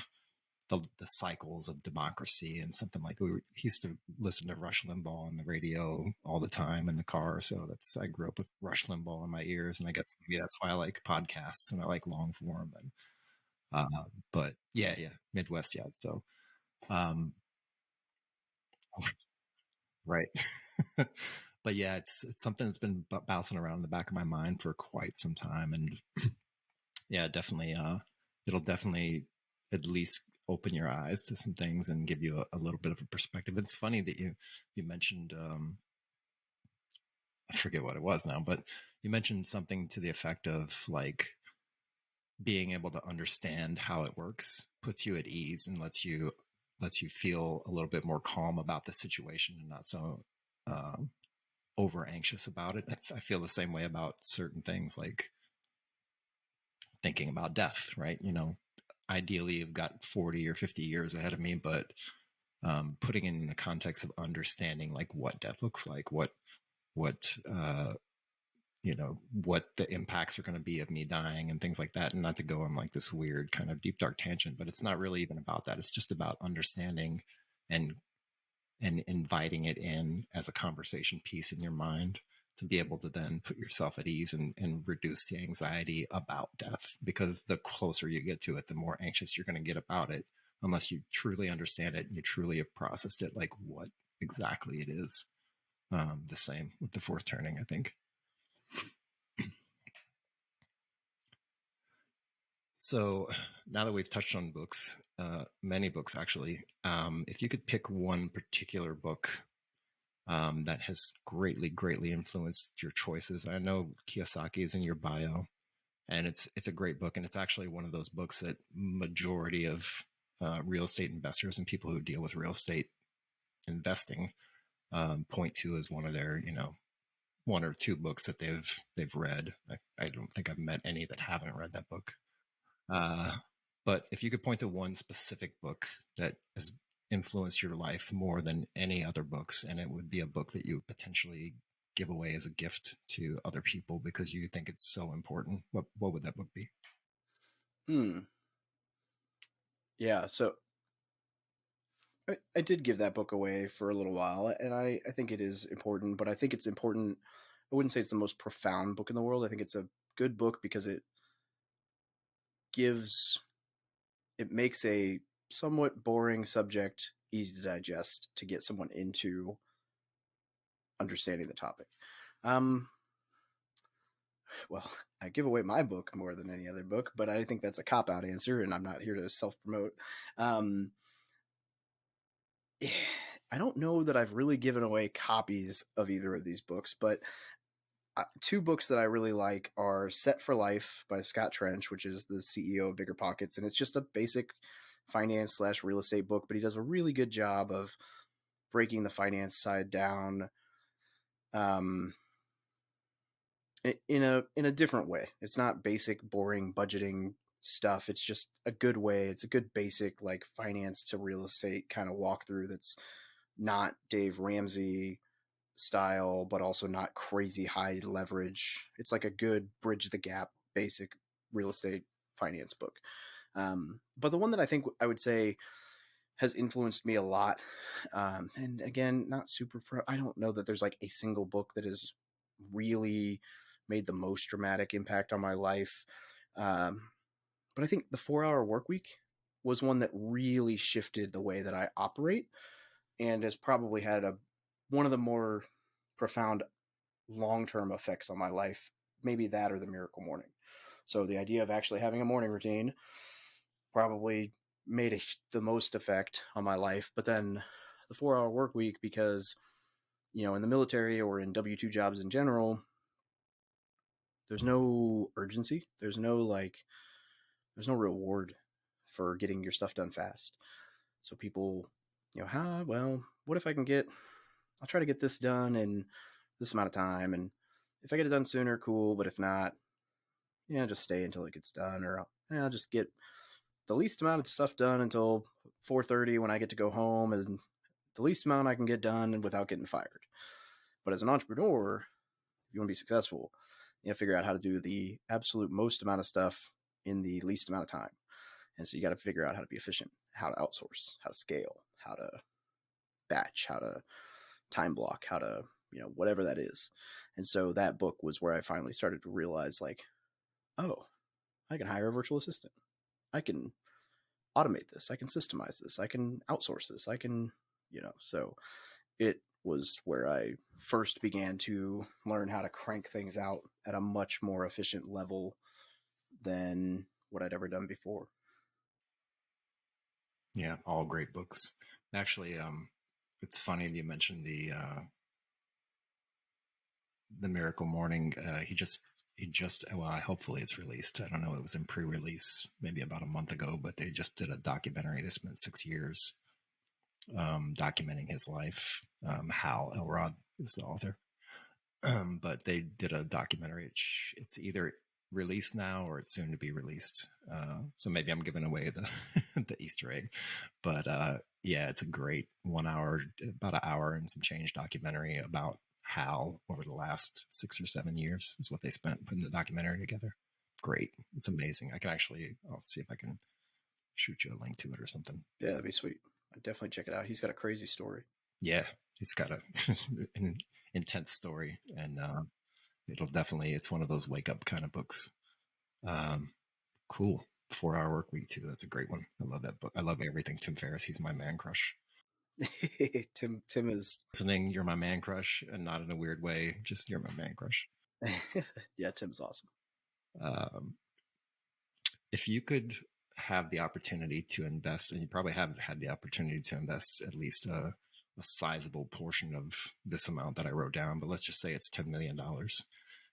the cycles of democracy and something like he used to listen to Rush Limbaugh on the radio all the time in the car. So I grew up with Rush Limbaugh in my ears, and I guess maybe that's why I like podcasts and I like long form. And but yeah, Midwest, yeah. So right, but yeah, it's something that's been bouncing around in the back of my mind for quite some time, and yeah, definitely. It'll definitely at least open your eyes to some things and give you a little bit of a perspective. It's funny that you mentioned I forget what it was now, but you mentioned something to the effect of like being able to understand how it works puts you at ease and lets you feel a little bit more calm about the situation and not so um, over anxious about it. I feel the same way about certain things like thinking about death, right? Ideally I've got 40 or 50 years ahead of me, but putting it in the context of understanding like what death looks like, what what the impacts are going to be of me dying and things like that. And not to go on like this weird kind of deep dark tangent, but it's not really even about that. It's just about understanding and inviting it in as a conversation piece in your mind to be able to then put yourself at ease and reduce the anxiety about death, because the closer you get to it, the more anxious you're going to get about it, unless you truly understand it and you truly have processed it, like what exactly it is. The same with the fourth turning, I think. So now that we've touched on books, many books actually, if you could pick one particular book that has greatly influenced your choices. I know Kiyosaki is in your bio, and it's a great book, and it's actually one of those books that majority of real estate investors and people who deal with real estate investing point to as one of their one or two books that they've read. I don't think I've met any that haven't read that book. Uh, but if you could point to one specific book that has influenced your life more than any other books, and it would be a book that you would potentially give away as a gift to other people because you think it's so important, what would that book be? Hmm. Yeah. So I did give that book away for a little while, and I think it is important, but I think it's important. I wouldn't say it's the most profound book in the world. I think it's a good book because gives, it makes a somewhat boring subject easy to digest to get someone into understanding the topic. Um, well, I give away my book more than any other book, but I think that's a cop out answer, and I'm not here to self promote. Um, I don't know that I've really given away copies of either of these books, but two books that I really like are Set for Life by Scott Trench, which is the CEO of Bigger Pockets. And it's just a basic finance slash real estate book, but he does a really good job of breaking the finance side down um, in a different way. It's not basic, boring budgeting stuff. It's just a good way. It's a good basic like finance to real estate kind of walkthrough that's not Dave Ramsey style, but also not crazy high leverage. It's like a good bridge the gap basic real estate finance book. But the one that I think I would say has influenced me a lot, and again, not super I don't know that there's like a single book that has really made the most dramatic impact on my life. Um, but I think the 4 Hour Work Week was one that really shifted the way that I operate and has probably had a one of the more profound long-term effects on my life, maybe that or the miracle morning. So the idea of actually having a morning routine probably made the most effect on my life. But then the 4-hour work week, because, in the military or in W-2 jobs in general, there's no urgency. There's no reward for getting your stuff done fast. So people, what if I'll try to get this done in this amount of time. And if I get it done sooner, cool. But if not, just stay until it gets done, or I'll just get the least amount of stuff done until 4:30 when I get to go home, and the least amount I can get done without getting fired. But as an entrepreneur, if you want to be successful, figure out how to do the absolute most amount of stuff in the least amount of time. And so you got to figure out how to be efficient, how to outsource, how to scale, how to batch, how to time block, how to, whatever that is. And so that book was where I finally started to realize, like, oh, I can hire a virtual assistant. I can automate this. I can systemize this. I can outsource this. I can, so it was where I first began to learn how to crank things out at a much more efficient level than what I'd ever done before. Yeah, all great books. Actually, it's funny that you mentioned the Miracle Morning. He just well, hopefully it's released. I don't know. It was in pre-release maybe about a month ago, but they just did a documentary. This been 6 years, documenting his life. Hal Elrod is the author. But they did a documentary. It's either released now or it's soon to be released. So maybe I'm giving away the the Easter egg, but yeah, it's a great 1 hour, about an hour and some change documentary about how over the last 6 or 7 years is what they spent putting the documentary together. Great. It's amazing. I'll see if I can shoot you a link to it or something. Yeah, that'd be sweet. I'd definitely check it out. He's got a crazy story. Yeah, he's got an intense story, and it's one of those wake up kind of books. Cool. 4-hour work week too. That's a great one. I love that book. I love everything Tim Ferriss. He's my man crush. Tim is Listening, you're my man crush, and not in a weird way. Just you're my man crush. yeah, Tim's awesome. If you could have the opportunity to invest, and you probably have had the opportunity to invest at least a sizable portion of this amount that I wrote down, but let's just say it's $10 million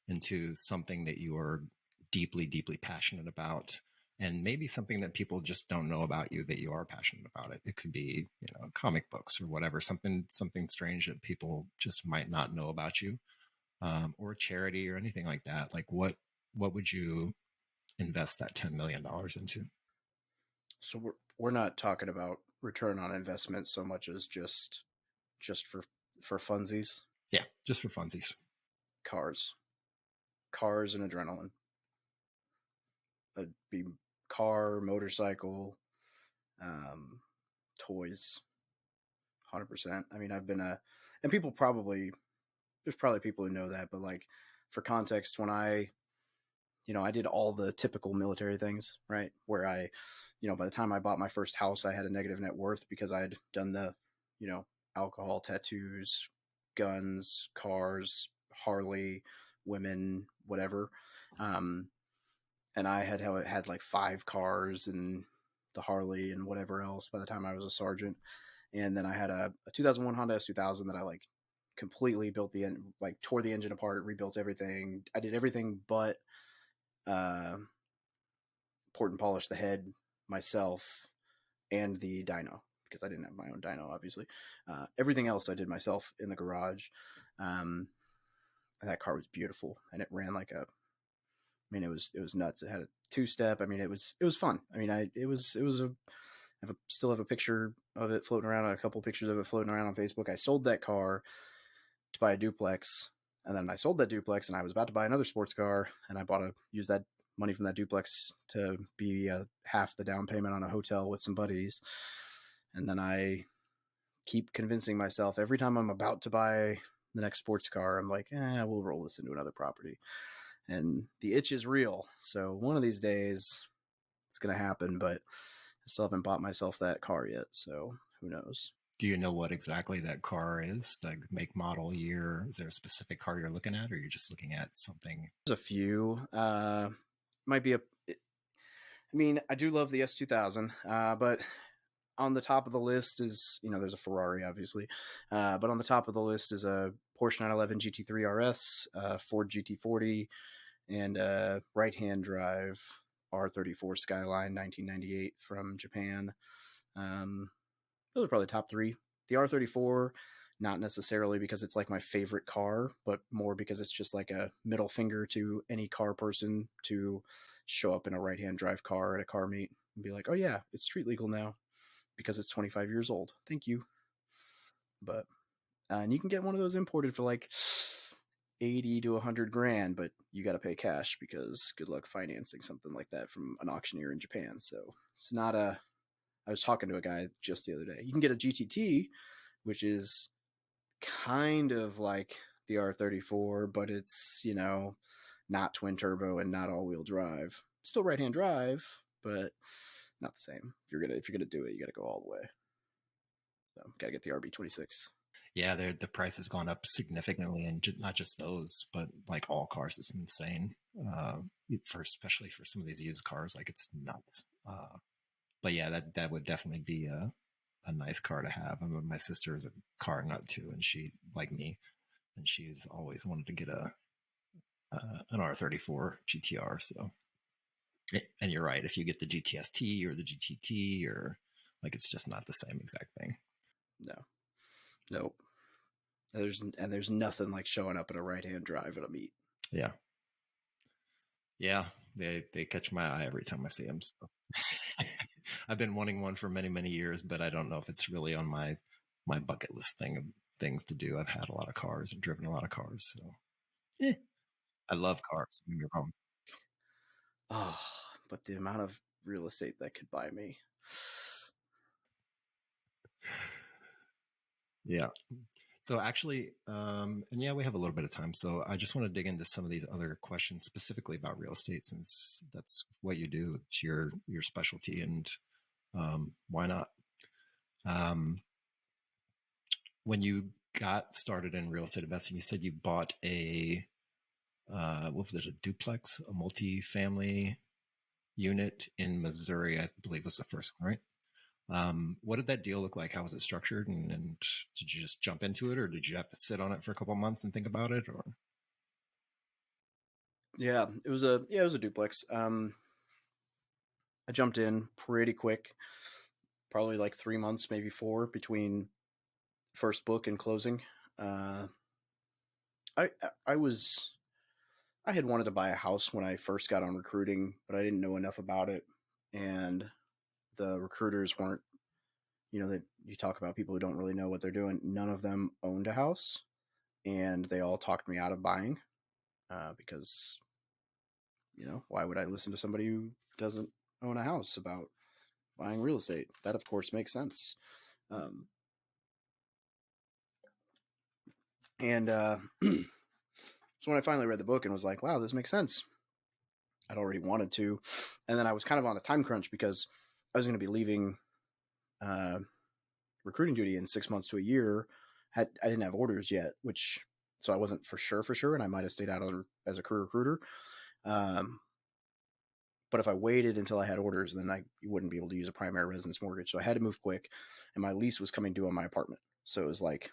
into something that you are deeply, deeply passionate about, and maybe something that people just don't know about you that you are passionate about it. It could be, comic books or whatever, something strange that people just might not know about you, or a charity or anything like that. Like what would you invest that $10 million into? So we're not talking about return on investment so much as just for funsies. Yeah, just for funsies. Cars and adrenaline. It'd be car, motorcycle, toys. 100%. I mean, and people there's probably people who know that, but like for context, when I did all the typical military things, right? Where by the time I bought my first house, I had a negative net worth because I had done the, alcohol, tattoos, guns, cars, Harley, women, whatever. And I had like 5 cars and the Harley and whatever else by the time I was a sergeant. And then I had a 2001 Honda S2000 that I like completely built tore the engine apart, rebuilt everything. I did everything but port and polish the head myself and the dyno, because I didn't have my own dyno, obviously. Everything else I did myself in the garage. That car was beautiful, and it ran like it was nuts. It had a 2-step. I mean, it was fun. I mean, I still have a picture of it floating around, a couple pictures of it floating around on Facebook. I sold that car to buy a duplex, and then I sold that duplex, and I was about to buy another sports car, and I used that money from that duplex to be half the down payment on a hotel with some buddies. And then I keep convincing myself every time I'm about to buy the next sports car, I'm like, we'll roll this into another property. And the itch is real. So one of these days it's going to happen, but I still haven't bought myself that car yet. So who knows? Do you know what exactly that car is? Like make, model, year? Is there a specific car you're looking at, or you're just looking at something? There's a few. Might be a. I mean, I do love the S2000, but on the top of the list is, there's a Ferrari, obviously, but on the top of the list is a Porsche 911 GT3 RS, Ford GT40, and a right-hand drive R34 Skyline 1998 from Japan. Those are probably top three. The R34, not necessarily because it's like my favorite car, but more because it's just like a middle finger to any car person to show up in a right-hand drive car at a car meet and be like, oh yeah, it's street legal now because it's 25 years old. Thank you. But and you can get one of those imported for like 80 to 100 grand, but you got to pay cash because good luck financing something like that from an auctioneer in Japan. So it's not a. I was talking to a guy just the other day. You can get a GTT, which is kind of like the R34, but it's, not twin turbo and not all wheel drive. Still right hand drive, but not the same. If you're gonna do it, you gotta go all the way. So gotta get the RB26. Yeah, the price has gone up significantly, and not just those, but like all cars is insane. For especially for some of these used cars, like it's nuts. But yeah, that would definitely be a nice car to have. I mean, my sister is a car nut too, and she, like me, and she's always wanted to get an R34 GTR. So, and you're right, if you get the GTST or the GTT, or like, it's just not the same exact thing. No, nope. There's nothing like showing up in a right hand drive at a meet. Yeah, yeah, they catch my eye every time I see them. So. I've been wanting one for many years, but I don't know if it's really on my bucket list thing of things to do. I've had a lot of cars and driven a lot of cars, so I love cars. Don't get me wrong. Oh, but the amount of real estate that could buy me. Yeah. So actually, and yeah, we have a little bit of time. So I just want to dig into some of these other questions specifically about real estate, since that's what you do. It's your specialty, and why not? When you got started in real estate investing, you said you bought a what was it, a duplex, a multi-family unit in Missouri, I believe was the first one, right? What did that deal look like? How was it structured? And did you just jump into it, or did you have to sit on it for a couple of months and think about it? Or Yeah, it was a duplex. I jumped in pretty quick, probably like 3 months, maybe 4 between first book and closing. Uh, I I was I had wanted to buy a house when I first got on recruiting, but I didn't know enough about it, and the recruiters weren't. That you talk about people who don't really know what they're doing. None of them owned a house, and they all talked me out of buying because why would I listen to somebody who doesn't own a house about buying real estate? That of course makes sense. Um, and so when I finally read the book and was like, wow, this makes sense. I'd already wanted to. And then I was kind of on a time crunch because I was going to be leaving recruiting duty in 6 months to a year. I didn't have orders yet, so I wasn't for sure. And I might've stayed out as a career recruiter. But if I waited until I had orders, then I wouldn't be able to use a primary residence mortgage. So I had to move quick, and my lease was coming due on my apartment. So it was like,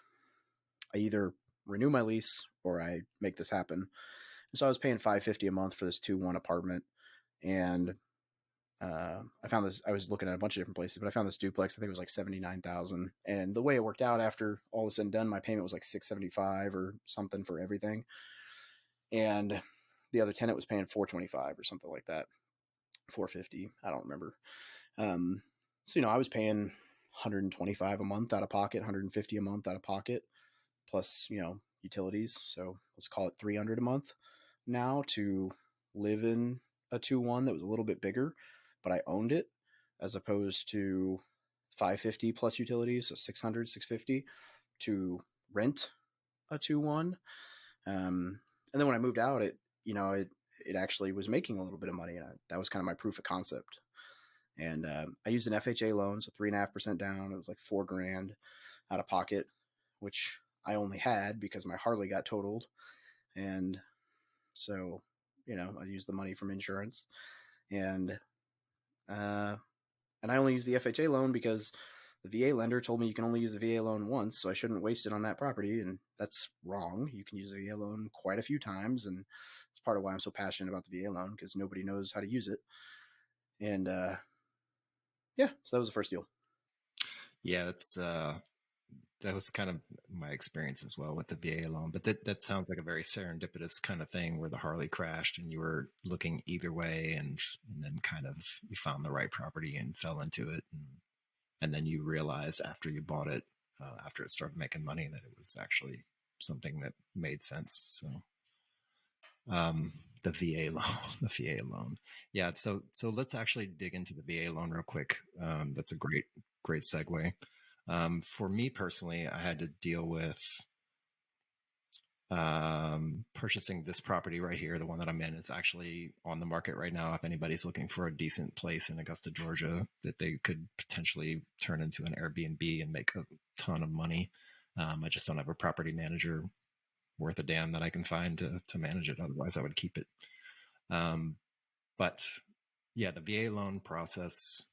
I either renew my lease or I make this happen. And so I was paying $550 a month for this 2-1 apartment, and I found this. I was looking at a bunch of different places, but I found this duplex. I think it was like 79,000. And the way it worked out, after all was said and done, my payment was like 675 or something for everything, and the other tenant was paying 425 or something like that. 450. I don't remember. So I was paying 125 a month out of pocket, 150 a month out of pocket, plus utilities. So let's call it 300 a month now to live in a 2-1 that was a little bit bigger, but I owned it, as opposed to 550 plus utilities, so 600, 650 to rent a 2-1. And then when I moved out, it actually was making a little bit of money, and that was kind of my proof of concept. And I used an FHA loan, so 3.5% down. It was like $4,000. out of pocket, which I only had because my Harley got totaled. And so, I used the money from insurance. And, uh, and I only used the FHA loan because the VA lender told me you can only use the VA loan once, so I shouldn't waste it on that property. And that's wrong. You can use the VA loan quite a few times. And it's part of why I'm so passionate about the VA loan, because nobody knows how to use it. And yeah, so that was the first deal. Yeah, that was kind of my experience as well with the VA loan. But that sounds like a very serendipitous kind of thing where the Harley crashed and you were looking either way, and then kind of you found the right property and fell into it, and then you realized after you bought it, after it started making money, that it was actually something that made sense. So the VA loan, the VA loan. Yeah. So let's actually dig into the VA loan real quick. That's a great segue. For me personally, I had to deal with purchasing this property right here. The one that I'm in is actually on the market right now. If anybody's looking for a decent place in Augusta, Georgia, that they could potentially turn into an Airbnb and make a ton of money. I just don't have a property manager worth a damn that I can find to manage it. Otherwise, I would keep it. But yeah, the VA loan process,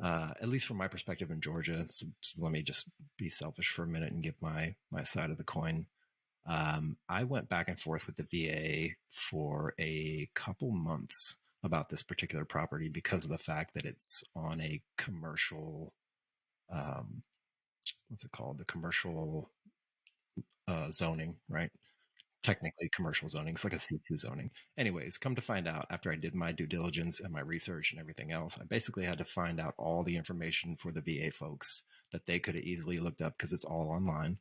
at least from my perspective in Georgia, so let me just be selfish for a minute and give my side of the coin. I went back and forth with the VA for a couple months about this particular property because of the fact that it's on a commercial, what's it called? The commercial zoning, right? Technically commercial zoning. It's like a C2 zoning. Anyways, come to find out, after I did my due diligence and my research and everything else, I basically had to find out all the information for the VA folks that they could have easily looked up because it's all online.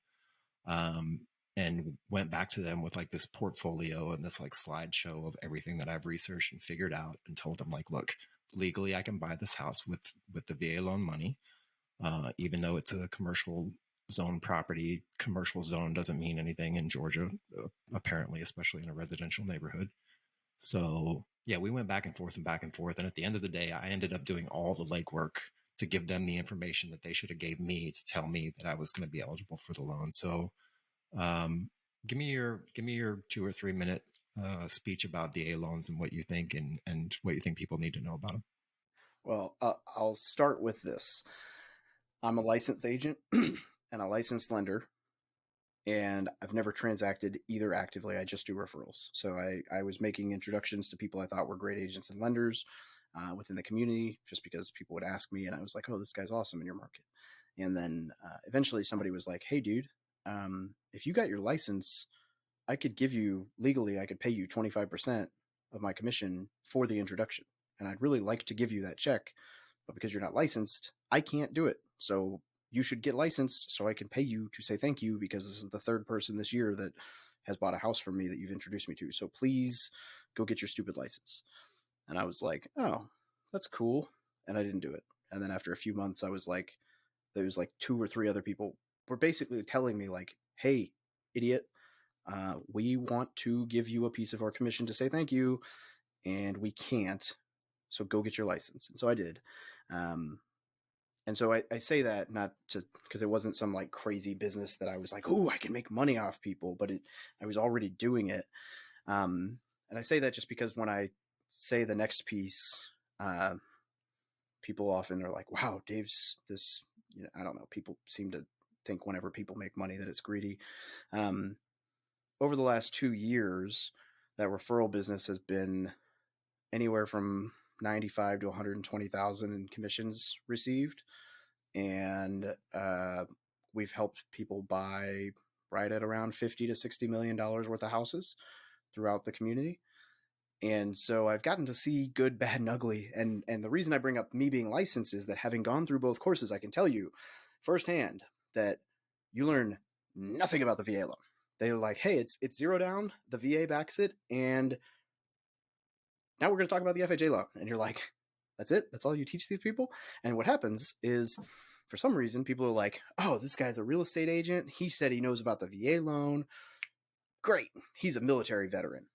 And went back to them with like this portfolio and this like slideshow of everything that I've researched and figured out, and told them like, look, legally I can buy this house with the VA loan money, even though it's a commercial zone property. Commercial zone doesn't mean anything in Georgia, apparently, especially in a residential neighborhood. So yeah, we went back and forth and back and forth, and at the end of the day, I ended up doing all the legwork to give them the information that they should have gave me to tell me that I was going to be eligible for the loan. So give me your 2 or 3 minute speech about DA loans and what you think, and what you think people need to know about them. Well, I'll start with this. I'm a licensed agent and a licensed lender, and I've never transacted either actively. I just do referrals. So I was making introductions to people I thought were great agents and lenders within the community, just because people would ask me, and I was like, oh, this guy's awesome in your market. And then eventually somebody was like, hey, dude, if you got your license, I could give you legally, I could pay you 25% of my commission for the introduction. And I'd really like to give you that check, but because you're not licensed, I can't do it. So you should get licensed so I can pay you to say thank you, because this is the third person this year that has bought a house from me that you've introduced me to. So please go get your stupid license. And I was like, oh, that's cool. And I didn't do it. And then after a few months, I was like, there was like 2 or 3 other people were basically telling me like, hey, idiot, we want to give you a piece of our commission to say thank you, and we can't. So go get your license. And so I did. And so I say that not to, because it wasn't some like crazy business that I was like, oh, I can make money off people, but I was already doing it. And I say that just because when I say the next piece, people often are like, wow, Dave's this, I don't know. People seem to think whenever people make money that it's greedy. Over the last 2 years, that referral business has been anywhere from 95 to 120,000 in commissions received, and we've helped people buy right at around 50 to 60 million dollars worth of houses throughout the community. And so I've gotten to see good, bad, and ugly. And the reason I bring up me being licensed is that, having gone through both courses, I can tell you firsthand that you learn nothing about the VA loan. They're like, hey, it's zero down, the VA backs it, and now we're going to talk about the FHA loan. And you're like, that's it? That's all you teach these people? And what happens is, for some reason, people are like, oh, this guy's a real estate agent. He said he knows about the VA loan. Great. He's a military veteran.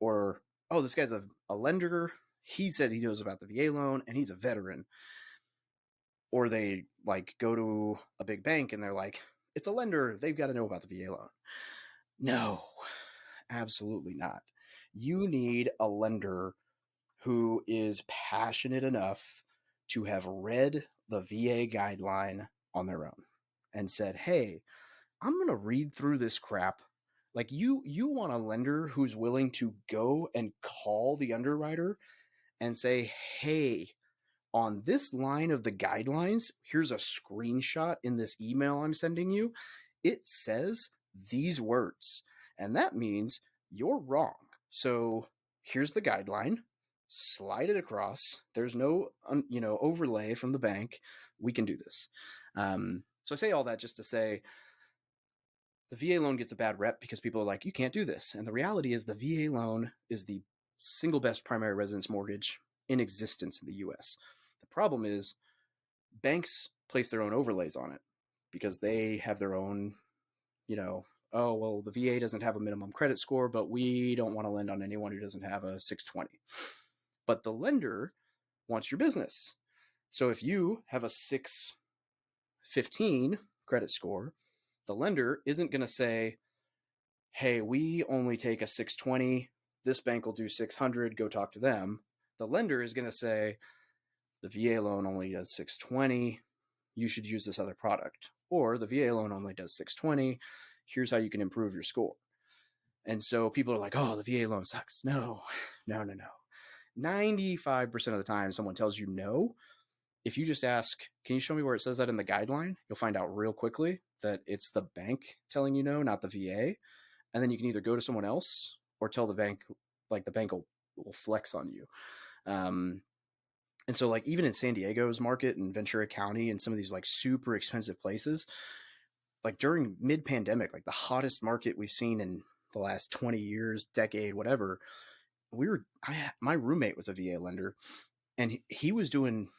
Or, oh, this guy's a lender. He said he knows about the VA loan and he's a veteran. Or they like go to a big bank and they're like, it's a lender, they've got to know about the VA loan. No, absolutely not. You need a lender who is passionate enough to have read the VA guideline on their own and said, hey, I'm going to read through this crap. Like you want a lender who's willing to go and call the underwriter and say, hey, on this line of the guidelines, here's a screenshot in this email I'm sending you. It says these words, and that means you're wrong. So here's the guideline. Slide it across. There's no, overlay from the bank. We can do this. So I say all that just to say the VA loan gets a bad rep because people are like, you can't do this. And the reality is the VA loan is the single best primary residence mortgage in existence in the US. The problem is banks place their own overlays on it because they have their own, oh, well, the VA doesn't have a minimum credit score, but we don't want to lend on anyone who doesn't have a 620. But the lender wants your business. So if you have a 615 credit score, the lender isn't going to say, hey, we only take a 620. This bank will do 600. Go talk to them. The lender is going to say, the VA loan only does 620. You should use this other product. Or the VA loan only does 620. Here's how you can improve your score. And so people are like, oh, the VA loan sucks. No. 95% of the time someone tells you no. If you just ask, can you show me where it says that in the guideline? You'll find out real quickly that it's the bank telling you no, not the VA. And then you can either go to someone else or tell the bank, like the bank will flex on you. And so like even in San Diego's market and Ventura County and some of these like super expensive places, like during mid-pandemic, like the hottest market we've seen in the last 20 years, decade, whatever, my roommate was a VA lender and he was doing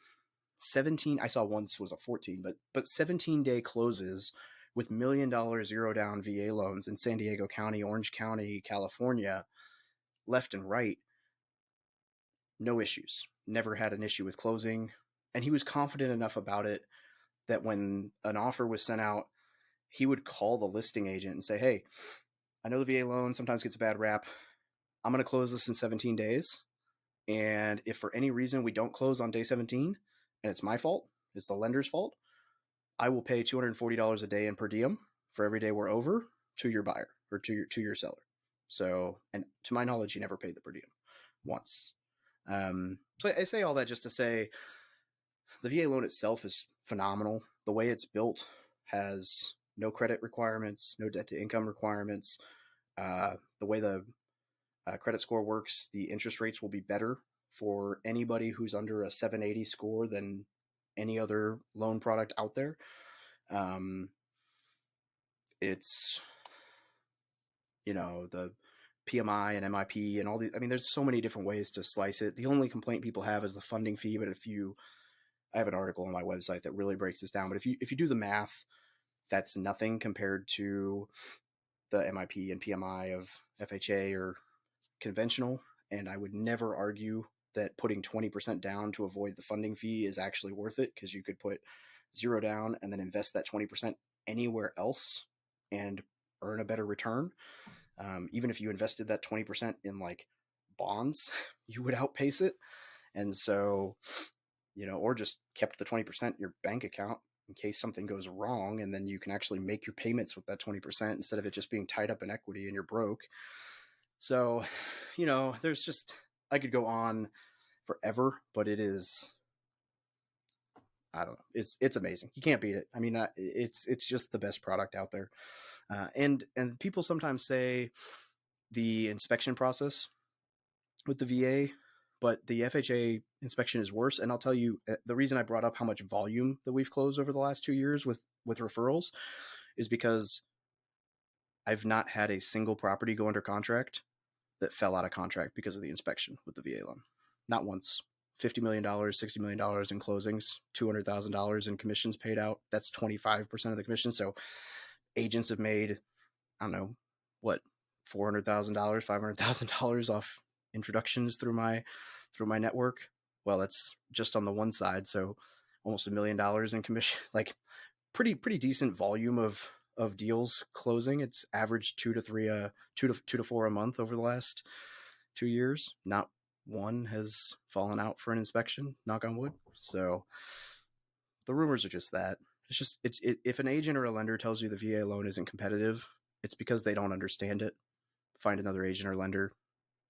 17, I saw once was a 14, but 17-day closes with $1 million zero down VA loans in San Diego County, Orange County, California, left and right. No issues. Never had an issue with closing. And he was confident enough about it that when an offer was sent out, he would call the listing agent and say, hey, I know the VA loan sometimes gets a bad rap. I'm going to close this in 17 days. And if for any reason we don't close on day 17 and it's my fault, it's the lender's fault, I will pay $240 a day in per diem for every day we're over to your buyer or to your seller. So, and to my knowledge, he never paid the per diem once. So I say all that just to say the VA loan itself is phenomenal. The way it's built has no credit requirements, no debt to income requirements. The way the credit score works, the interest rates will be better for anybody who's under a 780 score than any other loan product out there. It's, the PMI and MIP and all these. I mean, there's so many different ways to slice it. The only complaint people have is the funding fee. But I have an article on my website that really breaks this down. But if you do the math, that's nothing compared to the MIP and PMI of FHA or conventional. And I would never argue that putting 20% down to avoid the funding fee is actually worth it, because you could put zero down and then invest that 20% anywhere else and earn a better return. Even if you invested that 20% in like bonds, you would outpace it. And so, or just kept the 20% in your bank account in case something goes wrong, and then you can actually make your payments with that 20% instead of it just being tied up in equity and you're broke. So, there's just, I could go on forever, but it is, I don't know. It's amazing. You can't beat it. I mean, it's just the best product out there. And people sometimes say the inspection process with the VA, but the FHA inspection is worse. And I'll tell you, the reason I brought up how much volume that we've closed over the last 2 years with referrals is because I've not had a single property go under contract that fell out of contract because of the inspection with the VA loan. Not once. $50 million, $60 million in closings, $200,000 in commissions paid out. That's 25% of the commission. So agents have made, I don't know, what, $400,000, $500,000 off introductions through my network. Well, that's just on the one side. So almost $1 million in commission, like pretty decent volume of deals closing. It's averaged two to four a month over the last 2 years. Not one has fallen out for an inspection, knock on wood. So the rumors are just that. If an agent or a lender tells you the VA loan isn't competitive, it's because they don't understand it. Find another agent or lender.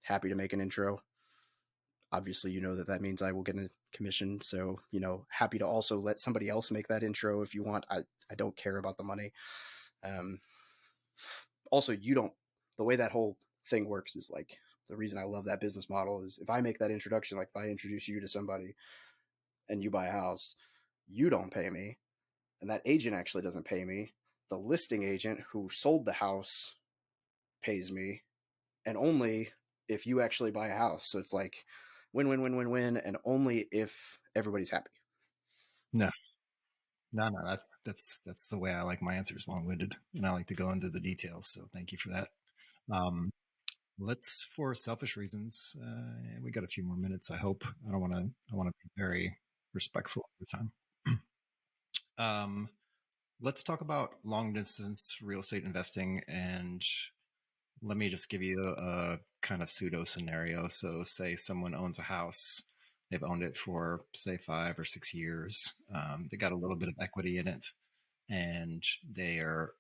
Happy to make an intro. Obviously, you know that means I will get a commission. So, happy to also let somebody else make that intro if you want. I don't care about the money. Also, the way that whole thing works is like, the reason I love that business model is if I make that introduction, like if I introduce you to somebody and you buy a house, you don't pay me. And that agent actually doesn't pay me. The listing agent who sold the house pays me, and only if you actually buy a house. So it's like win, win, win, win, win, and only if everybody's happy. No, no, that's the way I like my answers, long-winded, and I like to go into the details. So thank you for that. Let's, for selfish reasons, we got a few more minutes. I hope. I want to be very respectful of your time. Let's talk about long distance real estate investing, and let me just give you a kind of pseudo scenario. So say someone owns a house, they've owned it for say 5 or 6 years. They got a little bit of equity in it, and they are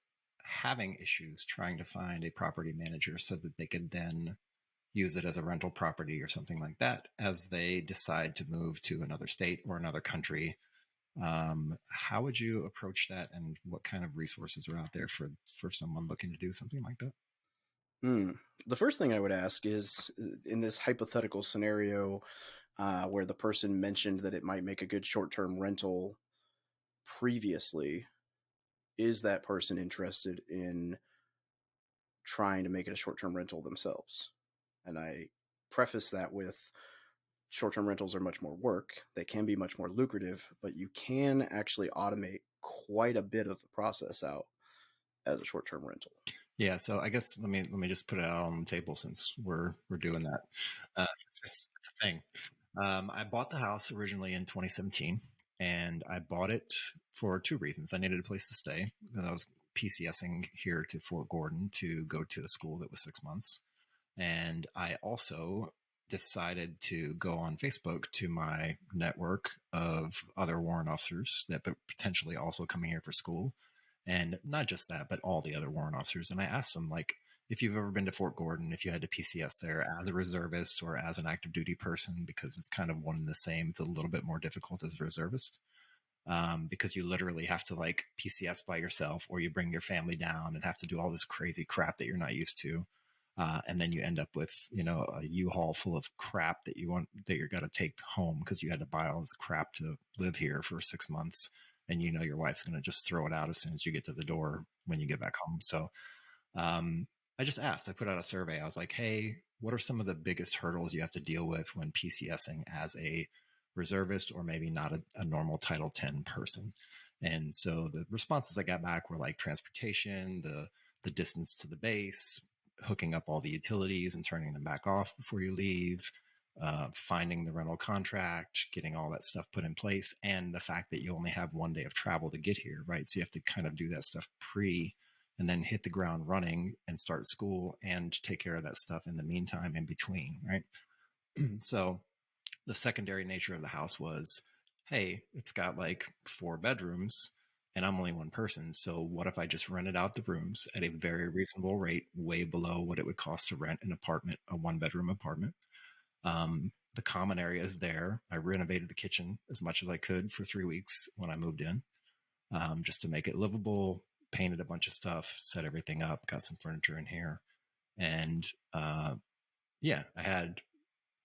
having issues trying to find a property manager so that they could then use it as a rental property or something like that as they decide to move to another state or another country. How would you approach that, and what kind of resources are out there for someone looking to do something like that? The first thing I would ask is, in this hypothetical scenario where the person mentioned that it might make a good short-term rental previously, is that person interested in trying to make it a short-term rental themselves? And I preface that with, short-term rentals are much more work. They can be much more lucrative, but you can actually automate quite a bit of the process out as a short-term rental. Yeah, so I guess let me just put it out on the table since we're doing that. It's a thing. I bought the house originally in 2017, and I bought it for 2 reasons. I needed a place to stay because I was PCSing here to Fort Gordon to go to a school that was 6 months, and I also decided to go on Facebook to my network of other warrant officers that potentially also coming here for school. And not just that, but all the other warrant officers. And I asked them, like, if you've ever been to Fort Gordon, if you had to PCS there as a reservist or as an active duty person, because it's kind of one and the same. It's a little bit more difficult as a reservist, because you literally have to like PCS by yourself, or you bring your family down and have to do all this crazy crap that you're not used to. And then you end up with, a U-Haul full of crap that you're got to take home because you had to buy all this crap to live here for 6 months. And your wife's going to just throw it out as soon as you get to the door when you get back home. So I just asked, I put out a survey. I was like, hey, what are some of the biggest hurdles you have to deal with when PCSing as a reservist, or maybe not a normal Title 10 person? And so the responses I got back were like transportation, the distance to the base, hooking up all the utilities and turning them back off before you leave, finding the rental contract, getting all that stuff put in place, and the fact that you only have 1 day of travel to get here, right? So you have to kind of do that stuff and then hit the ground running and start school and take care of that stuff in the meantime in between, right? So the secondary nature of the house was, hey, it's got like 4 bedrooms and I'm only one person. So what if I just rented out the rooms at a very reasonable rate, way below what it would cost to rent an apartment, a 1-bedroom apartment? The common areas there, I renovated the kitchen as much as I could for 3 weeks when I moved in, just to make it livable, painted a bunch of stuff, set everything up, got some furniture in here. And yeah, I had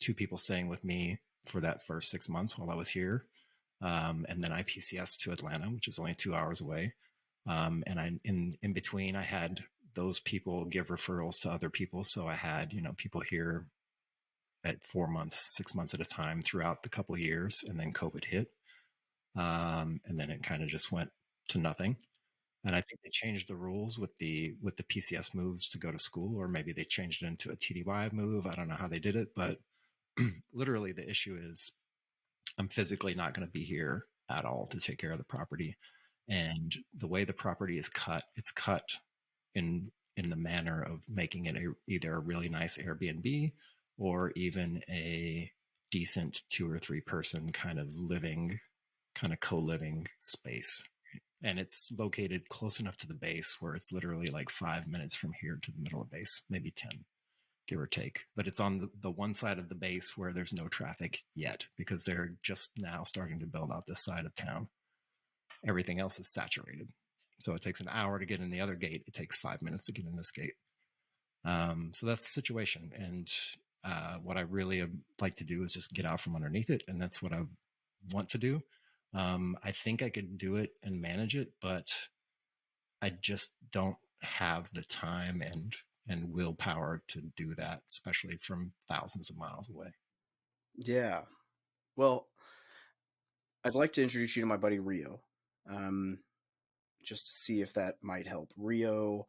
2 people staying with me for that first 6 months while I was here. And then I PCS to Atlanta, which is only 2 hours away. And in between, I had those people give referrals to other people. So I had, people here at 4 months, 6 months at a time throughout the couple of years. And then COVID hit. And then it kind of just went to nothing. And I think they changed the rules with the PCS moves to go to school, or maybe they changed it into a TDY move. I don't know how they did it, but literally the issue is I'm physically not going to be here at all to take care of the property. And the way the property is cut, it's cut in the manner of making it either a really nice Airbnb or even a decent 2 or 3 person kind of co-living space. And it's located close enough to the base where it's literally like 5 minutes from here to the middle of base, maybe 10, give or take. But it's on the one side of the base where there's no traffic yet, because they're just now starting to build out this side of town. Everything else is saturated. So it takes an hour to get in the other gate. It takes 5 minutes to get in this gate. So that's the situation. And what I really like to do is just get out from underneath it. And that's what I want to do. I think I could do it and manage it, but I just don't have the time and willpower to do that, especially from thousands of miles away. Yeah. Well, I'd like to introduce you to my buddy Rio, just to see if that might help. Rio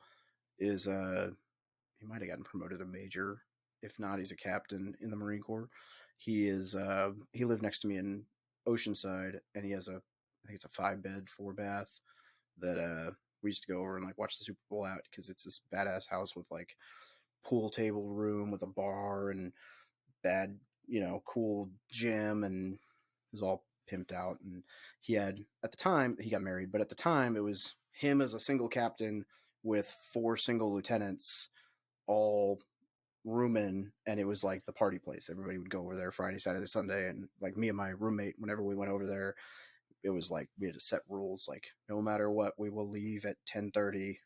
is he might have gotten promoted to major. If not, he's a captain in the Marine Corps. He lived next to me in Oceanside, and he has I think it's a 5-bed, 4-bath that we used to go over and like watch the Super Bowl out, because it's this badass house with like pool table room with a bar and cool gym, and it was all pimped out. And he had, at the time, he got married, but at the time it was him as a single captain with 4 single lieutenants, all rooming, and it was like the party place. Everybody would go over there Friday, Saturday, Sunday, and like me and my roommate, whenever we went over there, it was like we had to set rules, like no matter what, we will leave at 10:30,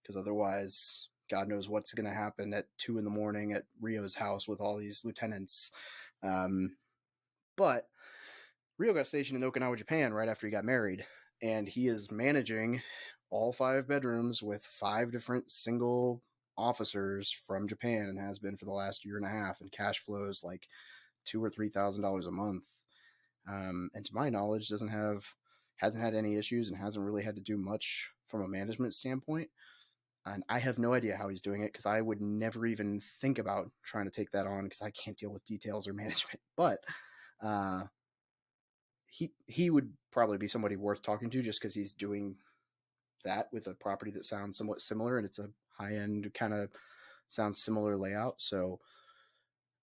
because otherwise God knows what's going to happen at 2 a.m. at Rio's house with all these lieutenants. But Rio got stationed in Okinawa, Japan right after he got married, and he is managing all 5 bedrooms with 5 different single officers from Japan, and has been for the last year and a half, and cash flows like $2,000 or $3,000 a month. And to my knowledge, hasn't had any issues, and hasn't really had to do much from a management standpoint. And I have no idea how he's doing it, because I would never even think about trying to take that on, because I can't deal with details or management. But he would probably be somebody worth talking to, just because he's doing that with a property that sounds somewhat similar, and it's a high-end kind of sounds similar layout. So,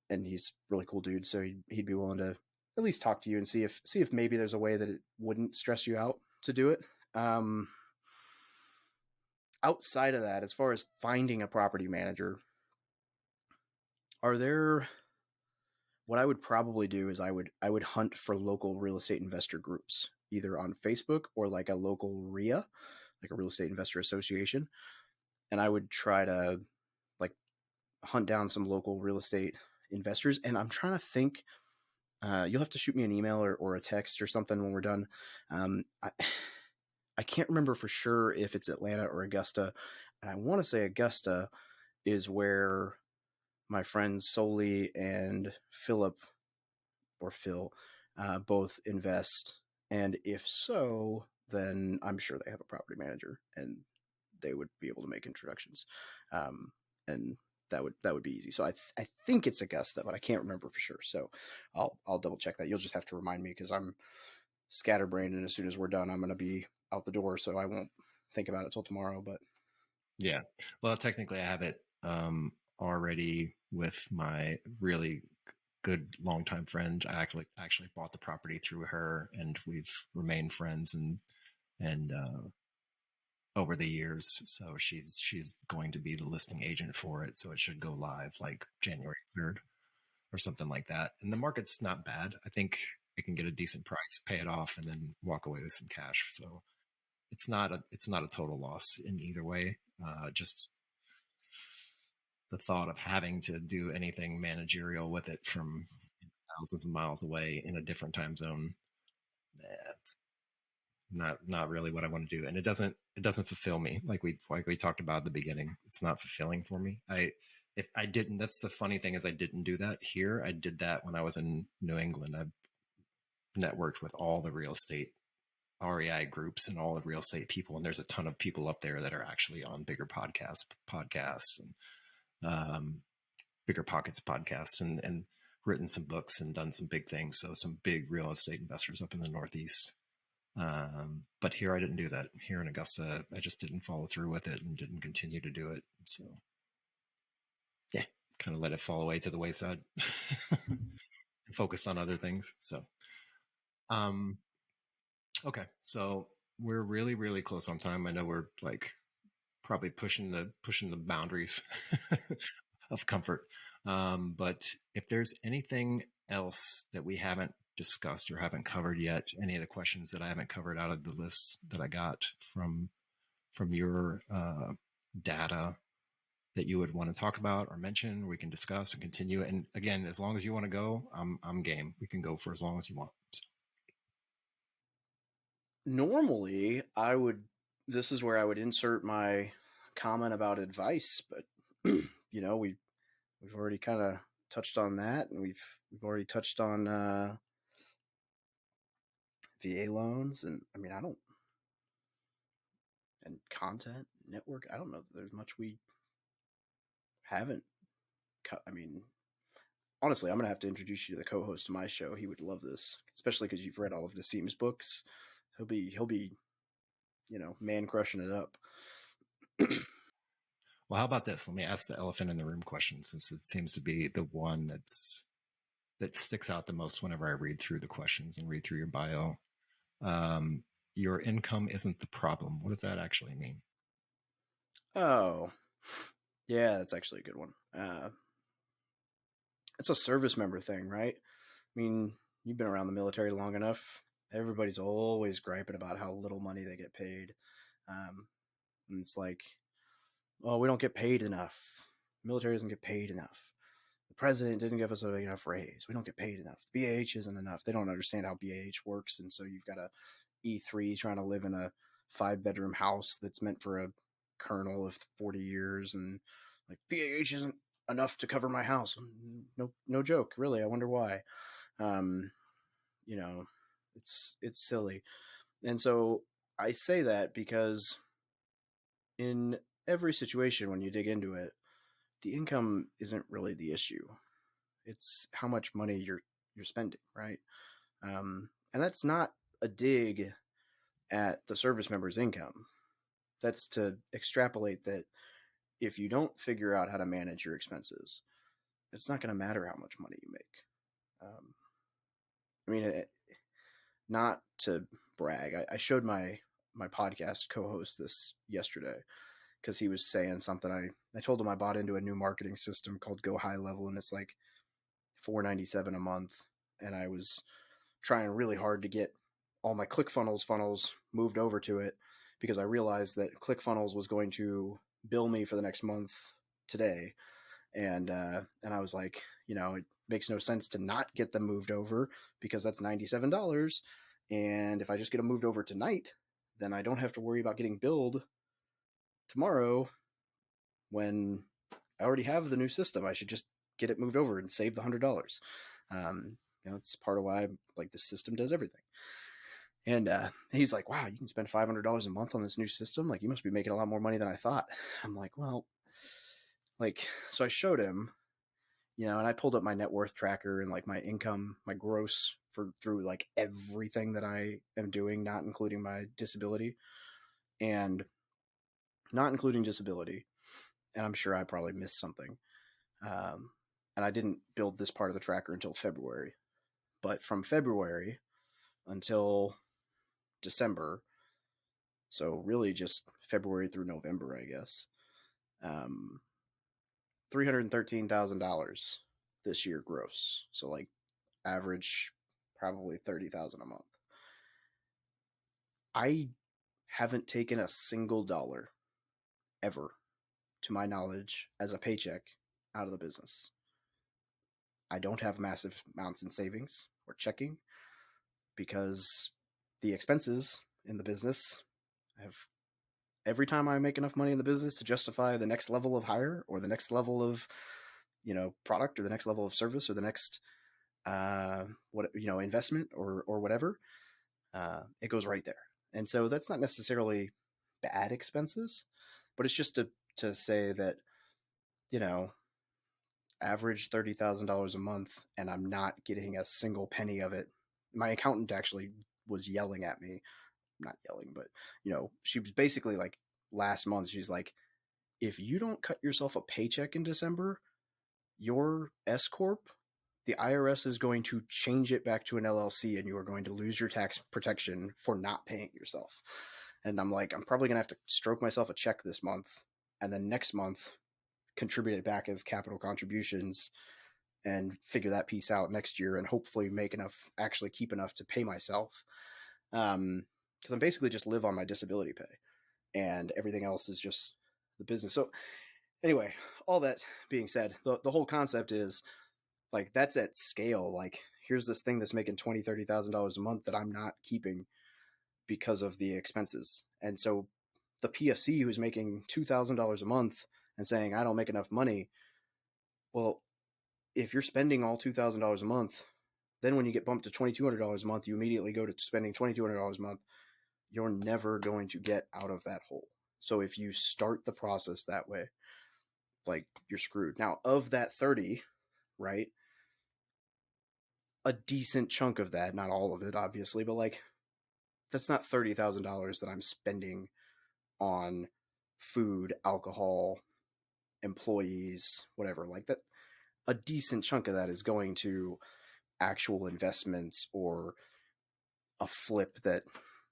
and he's a really cool dude, so he'd be willing to at least talk to you and see if maybe there's a way that it wouldn't stress you out to do it. Outside of that, as far as finding a property manager, what I would probably do is I would hunt for local real estate investor groups, either on Facebook or like a local RIA, like a real estate investor association. And I would try to like hunt down some local real estate investors. And I'm trying to think, you'll have to shoot me an email or a text or something when we're done. I can't remember for sure if it's Atlanta or Augusta. And I want to say Augusta is where my friends Soli and Philip, or Phil, both invest. And if so, then I'm sure they have a property manager, and they would be able to make introductions. And that would be easy. So I think it's Augusta, but I can't remember for sure. So I'll double check that. You'll just have to remind me, because I'm scatterbrained, and as soon as we're done, I'm going to be out the door, so I won't think about it till tomorrow. But yeah, well, technically I have it already with my really good longtime friend. I actually bought the property through her, and we've remained friends and over the years. So she's going to be the listing agent for it. So it should go live like January 3rd or something like that. And the market's not bad. I think I can get a decent price, pay it off, and then walk away with some cash. So it's not a total loss in either way. Just the thought of having to do anything managerial with it from thousands of miles away in a different time zone, that's not really what I want to do. And it doesn't fulfill me, like we talked about at the beginning. It's not fulfilling for me. If I didn't, that's the funny thing, is I didn't do that here. I did that when I was in New England. I networked with all the real estate REI groups and all the real estate people, and there's a ton of people up there that are actually on bigger podcasts and Bigger Pockets podcasts, and written some books and done some big things. So some big real estate investors up in the Northeast. But here I didn't do that. Here in Augusta, I just didn't follow through with it and didn't continue to do it. So yeah, kind of let it fall away to the wayside and focused on other things. So, um, okay. So we're really, really close on time. I know we're like probably pushing the boundaries of comfort. But if there's anything else that we haven't discussed or haven't covered yet, any of the questions that I haven't covered out of the list that I got from your data that you would want to talk about or mention, we can discuss and continue. And again, as long as you want to go, I'm game. We can go for as long as you want. So. Normally, I would. This is where I would insert my comment about advice, but we've already kind of touched on that, and we've already touched on VA loans, and I mean, I don't and content network. I don't know that there's much we haven't. I mean, honestly, I'm gonna have to introduce you to the co-host of my show. He would love this, especially because you've read all of Nassim's books. He'll be man crushing it up. Well, how about this? Let me ask the elephant in the room question, since it seems to be the one that sticks out the most whenever I read through the questions and read through your bio. Um, your income isn't the problem. What does that actually mean? Oh, yeah, that's actually a good one. It's a service member thing, right? I mean, you've been around the military long enough. Everybody's always griping about how little money they get paid. And it's like, oh, we don't get paid enough. The military doesn't get paid enough. The president didn't give us a big enough raise. We don't get paid enough. The BAH isn't enough. They don't understand how BAH works. And so you've got a E3 trying to live in a 5-bedroom house that's meant for a colonel of 40 years. And like, BAH isn't enough to cover my house. No, no joke. Really. I wonder why. Um, you know, it's silly. And so I say that because in every situation when you dig into it, the income isn't really the issue. It's how much money you're spending, right? And that's not a dig at the service member's income. That's to extrapolate that if you don't figure out how to manage your expenses, it's not going to matter how much money you make. I mean, not to brag, I showed my podcast co-host this yesterday because he was saying something. I told him I bought into a new marketing system called Go High Level, and it's like $4.97 a month, and I was trying really hard to get all my ClickFunnels funnels moved over to it because I realized that ClickFunnels was going to bill me for the next month today, and I was like, it makes no sense to not get them moved over because that's $97, and if I just get them moved over tonight, then I don't have to worry about getting billed tomorrow when I already have the new system. I should just get it moved over and save the $100. It's part of why like the system does everything. And he's like, "Wow, you can spend $500 a month on this new system. Like, you must be making a lot more money than I thought." I'm like, "Well, like," so I showed him, and I pulled up my net worth tracker and like my income, my gross through like everything that I am doing, not including my disability, and not including disability. And I'm sure I probably missed something. And I didn't build this part of the tracker until February. But from February until December, so really just February through November, I guess, $313,000 this year gross. So like average probably 30,000 a month. I haven't taken a single dollar ever, to my knowledge, as a paycheck out of the business. I don't have massive amounts in savings or checking because the expenses in the business have every time I make enough money in the business to justify the next level of hire or the next level of product or the next level of service or the next investment or whatever, it goes right there. And so that's not necessarily bad expenses, but it's just to say that you know average $30,000 a month, and I'm not getting a single penny of it. My accountant actually was yelling at me, not yelling, but she was basically like last month. She's like, if you don't cut yourself a paycheck in December, your S corp, the IRS is going to change it back to an LLC, and you are going to lose your tax protection for not paying yourself. And I'm like, I'm probably gonna have to stroke myself a check this month, and then next month contribute it back as capital contributions and figure that piece out next year, and hopefully make enough, actually keep enough to pay myself. Because I'm basically just live on my disability pay, and everything else is just the business. So anyway, all that being said, the whole concept is like, that's at scale. Like, here's this thing that's making $20,000-$30,000 a month that I'm not keeping because of the expenses. And so the PFC who's making $2,000 a month and saying, I don't make enough money. Well, if you're spending all $2,000 a month, then when you get bumped to $2,200 a month, you immediately go to spending $2,200 a month. You're never going to get out of that hole. So if you start the process that way, like, you're screwed. Now, of that 30, right, a decent chunk of that, not all of it, obviously, but like, that's not $30,000 that I'm spending on food, alcohol, employees, whatever. Like that, a decent chunk of that is going to actual investments or a flip that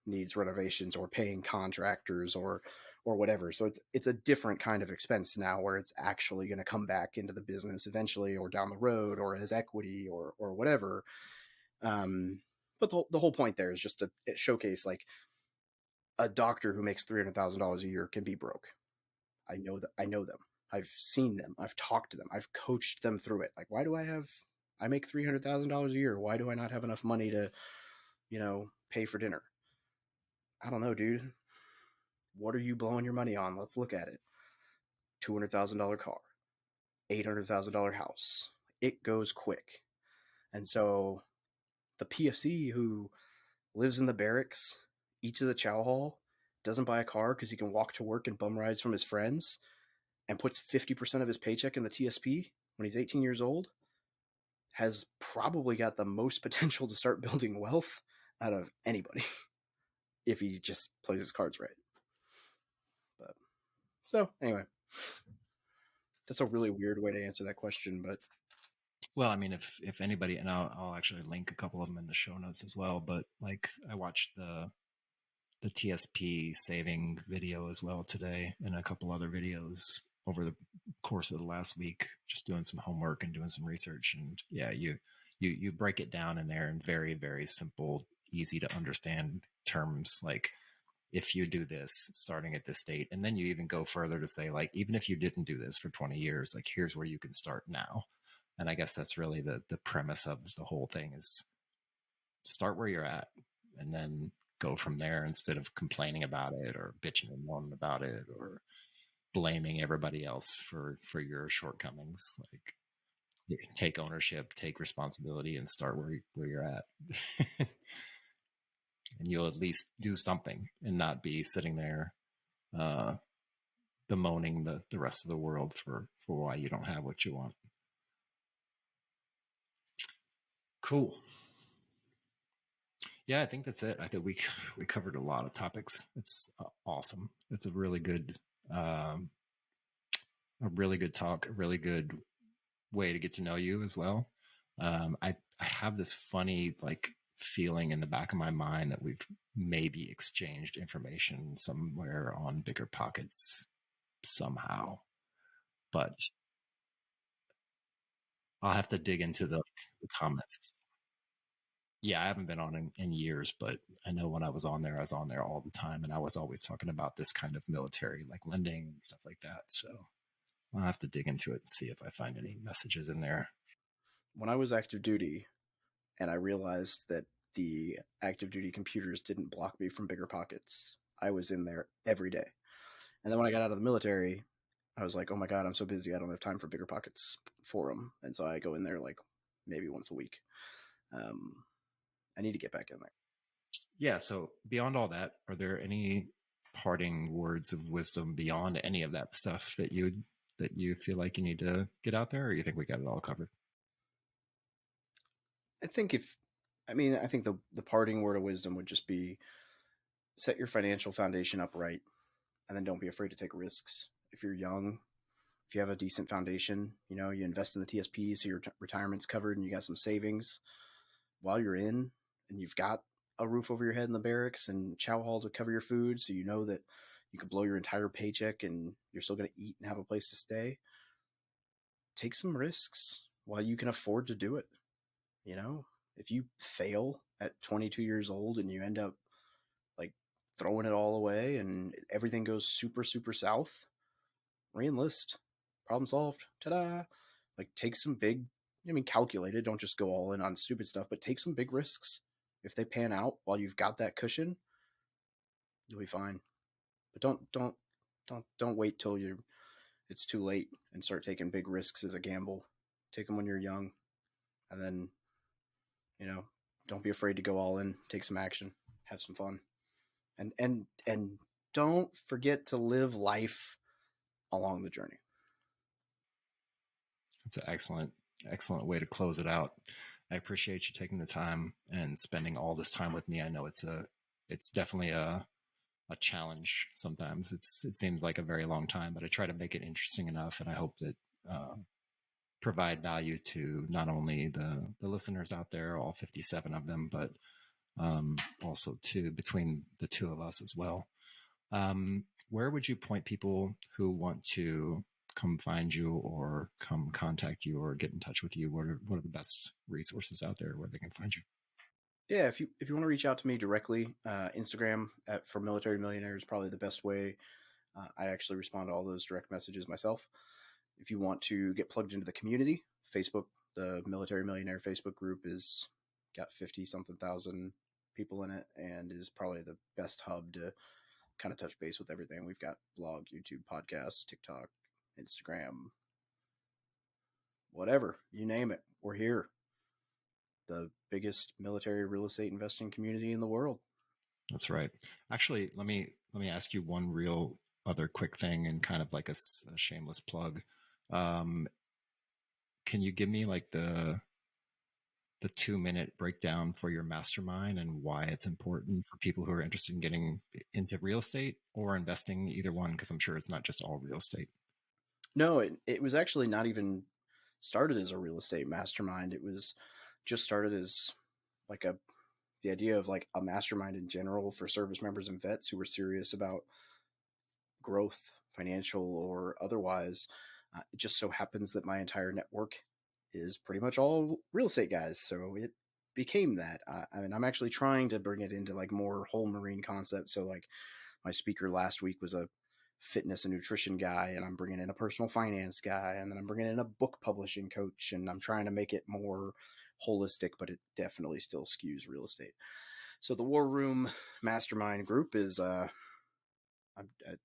needs renovations or paying contractors or whatever. So it's a different kind of expense now, where it's actually going to come back into the business eventually, or down the road, or as equity, or whatever. But the whole point there is just to showcase, like, a doctor who makes $300,000 a year can be broke. I know that. I know them. I've seen them. I've talked to them. I've coached them through it. Like, why do I make $300,000 a year? Why do I not have enough money to, pay for dinner? I don't know, dude. What are you blowing your money on? Let's look at it. $200,000 car, $800,000 house. It goes quick. And so the PFC who lives in the barracks, eats at the chow hall, doesn't buy a car because he can walk to work and bum rides from his friends, and puts 50% of his paycheck in the TSP when he's 18 years old, has probably got the most potential to start building wealth out of anybody if he just plays his cards right. But so anyway, that's a really weird way to answer that question, but Well, I mean, if anybody, and I'll actually link a couple of them in the show notes as well. But like, I watched the TSP saving video as well today, and a couple other videos over the course of the last week, just doing some homework and doing some research. And yeah, you break it down in there in very, very simple, easy to understand terms, like, if you do this starting at this date, and then you even go further to say, like, even if you didn't do this for 20 years, like, here's where you can start now. And I guess that's really the premise of the whole thing, is start where you're at and then go from there, instead of complaining about it or bitching and moaning about it or blaming everybody else for your shortcomings. Like, take ownership, take responsibility, and start where you're at. And you'll at least do something and not be sitting there bemoaning the rest of the world for why you don't have what you want. Cool. Yeah, I think that's it. I think we covered a lot of topics. It's awesome. It's a really good talk, a really good way to get to know you as well. I have this funny, like, feeling in the back of my mind that we've maybe exchanged information somewhere on Bigger Pockets somehow, but I'll have to dig into the comments. Yeah, I haven't been on in years, but I know when I was on there all the time, and I was always talking about this kind of military, like, lending and stuff like that. So I'll have to dig into it and see if I find any messages in there. when I was active duty and I realized that the active duty computers didn't block me from Bigger Pockets, I was in there every day. And then when I got out of the military, I was like, oh my God, I'm so busy. I don't have time for Bigger Pockets forum. And so I go in there like maybe once a week. I need to get back in there. Yeah. So beyond all that, are there any parting words of wisdom beyond any of that stuff that you feel like you need to get out there, or you think we got it all covered? I think I mean, I think the parting word of wisdom would just be set your financial foundation up right, and then don't be afraid to take risks. If you're young, if you have a decent foundation, you invest in the TSP so your retirement's covered and you got some savings while you're in, and you've got a roof over your head in the barracks and chow hall to cover your food, so you know that you could blow your entire paycheck and you're still going to eat and have a place to stay. Take some risks while you can afford to do it. You know, if you fail at 22 years old and you end up like throwing it all away and everything goes super, super south, re-enlist. Problem solved. Ta-da. Like take some big, I mean, calculated. Don't just go all in on stupid stuff, but take some big risks. If they pan out while you've got that cushion, you'll be fine. But don't wait till it's too late and start taking big risks as a gamble. Take them when you're young, and then you know, don't be afraid to go all in. Take some action. Have some fun, and don't forget to live life along the journey. That's an excellent way to close it out. I appreciate you taking the time and spending all this time with me. I know it's definitely a challenge sometimes. It seems like a very long time, but I try to make it interesting enough, and I hope that provide value to not only the listeners out there, all 57 of them, but also to between the two of us as well. Where would you point people who want to come find you or come contact you or get in touch with you? What are the best resources out there where they can find you? Yeah, if you want to reach out to me directly, Instagram for Military Millionaire is probably the best way. I actually respond to all those direct messages myself. If you want to get plugged into the community, Facebook, the Military Millionaire Facebook group is got 50 something thousand people in it and is probably the best hub to kind of touch base with everything. We've got blog, YouTube, podcasts, TikTok, Instagram, whatever, you name it. We're here. The biggest military real estate investing community in the world. That's right. Actually, let me ask you one real other quick thing and kind of like a shameless plug. Um, can you give me like the 2-minute breakdown for your mastermind and why it's important for people who are interested in getting into real estate or investing, either one? Because I'm sure it's not just all real estate. No, it was actually not even started as a real estate mastermind. It was just started as like the idea of like a mastermind in general for service members and vets who were serious about growth, financial or otherwise. It just so happens that my entire network is pretty much all real estate guys, so it became that. I mean, I'm actually trying to bring it into like more whole marine concepts. So like my speaker last week was a fitness and nutrition guy, and I'm bringing in a personal finance guy, and then I'm bringing in a book publishing coach, and I'm trying to make it more holistic, but it definitely still skews real estate. So the War Room Mastermind group is I'm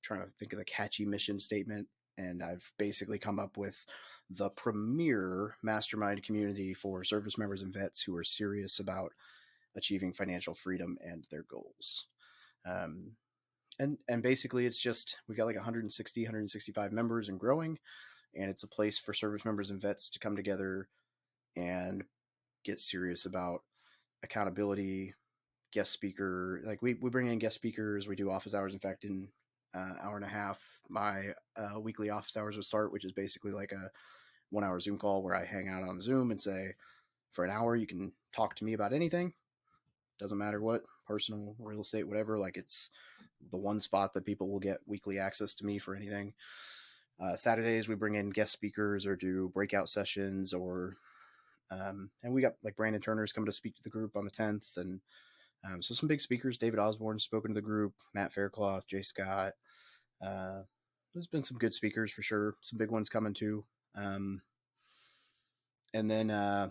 trying to think of the catchy mission statement, and I've basically come up with the premier mastermind community for service members and vets who are serious about achieving financial freedom and their goals. Um, and basically, it's just we've got like 160, 165 members and growing, and it's a place for service members and vets to come together and get serious about accountability, guest speaker. Like we bring in guest speakers, we do office hours. In fact, in hour and a half, my weekly office hours will start, which is basically like a 1 hour Zoom call where I hang out on Zoom and say, for an hour, you can talk to me about anything. Doesn't matter what, personal, real estate, whatever. Like it's the one spot that people will get weekly access to me for anything. Saturdays, we bring in guest speakers or do breakout sessions and we got like Brandon Turner's coming to speak to the group on the 10th. And so some big speakers, David Osborne's spoken to the group, Matt Faircloth, Jay Scott. There's been some good speakers for sure. Some big ones coming too. And then trying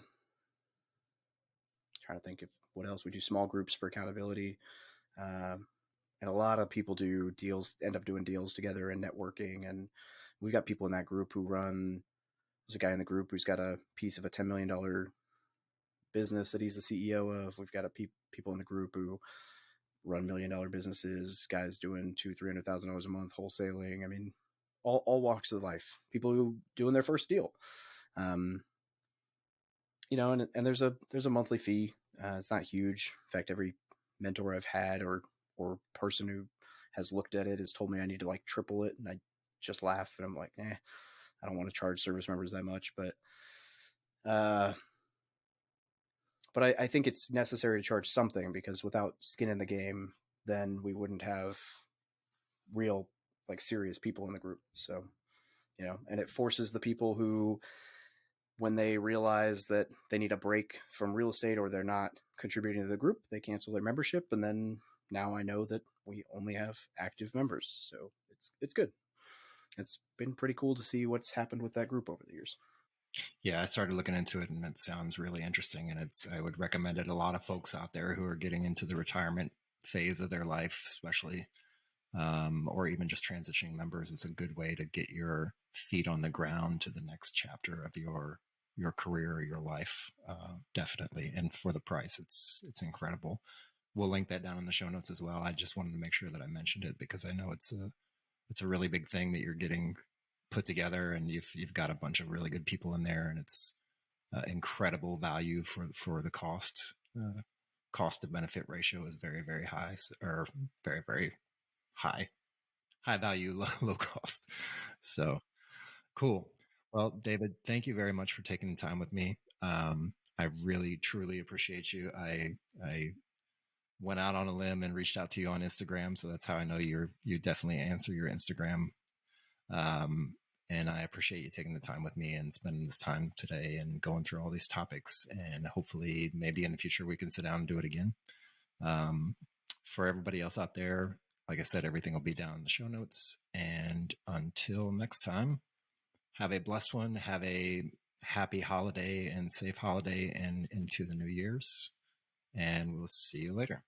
to think of what else we do. Small groups for accountability. And a lot of people do deals, end up doing deals together and networking. And we got people in that group who run. There's a guy in the group who's got a piece of a $10 million business that he's the CEO of. We've got people in the group who run $1 million businesses, guys doing $200,000-$300,000 a month wholesaling. I mean, all walks of life. People who doing their first deal. And there's a monthly fee It's not huge. In fact, every mentor I've had or person who has looked at it has told me I need to like triple it, and I just laugh and I'm like, I don't want to charge service members that much, uh, but I think it's necessary to charge something because without skin in the game, then we wouldn't have real like serious people in the group. So and it forces the people who, when they realize that they need a break from real estate or they're not contributing to the group, they cancel their membership, and then now I know that we only have active members, so it's good. It's been pretty cool to see what's happened with that group over the years. Yeah, I started looking into it and it sounds really interesting. And I would recommend it. A lot of folks out there who are getting into the retirement phase of their life, especially, or even just transitioning members, it's a good way to get your feet on the ground to the next chapter of your career or your life. Definitely. And for the price, it's incredible. We'll link that down in the show notes as well. I just wanted to make sure that I mentioned it because I know it's a really big thing that you're getting put together, and you've got a bunch of really good people in there, and it's incredible value for the cost. Cost to benefit ratio is very very high, or very very high. High value, low cost. So cool. Well, David, thank you very much for taking the time with me. I really truly appreciate you. I went out on a limb and reached out to you on Instagram, so that's how I know you definitely answer your Instagram. Um, and I appreciate you taking the time with me and spending this time today and going through all these topics. And hopefully, maybe in the future, we can sit down and do it again. Um, for everybody else out there, like I said, everything will be down in the show notes. And until next time, have a blessed one. Have a happy holiday and safe holiday and into the New Year's. And we'll see you later.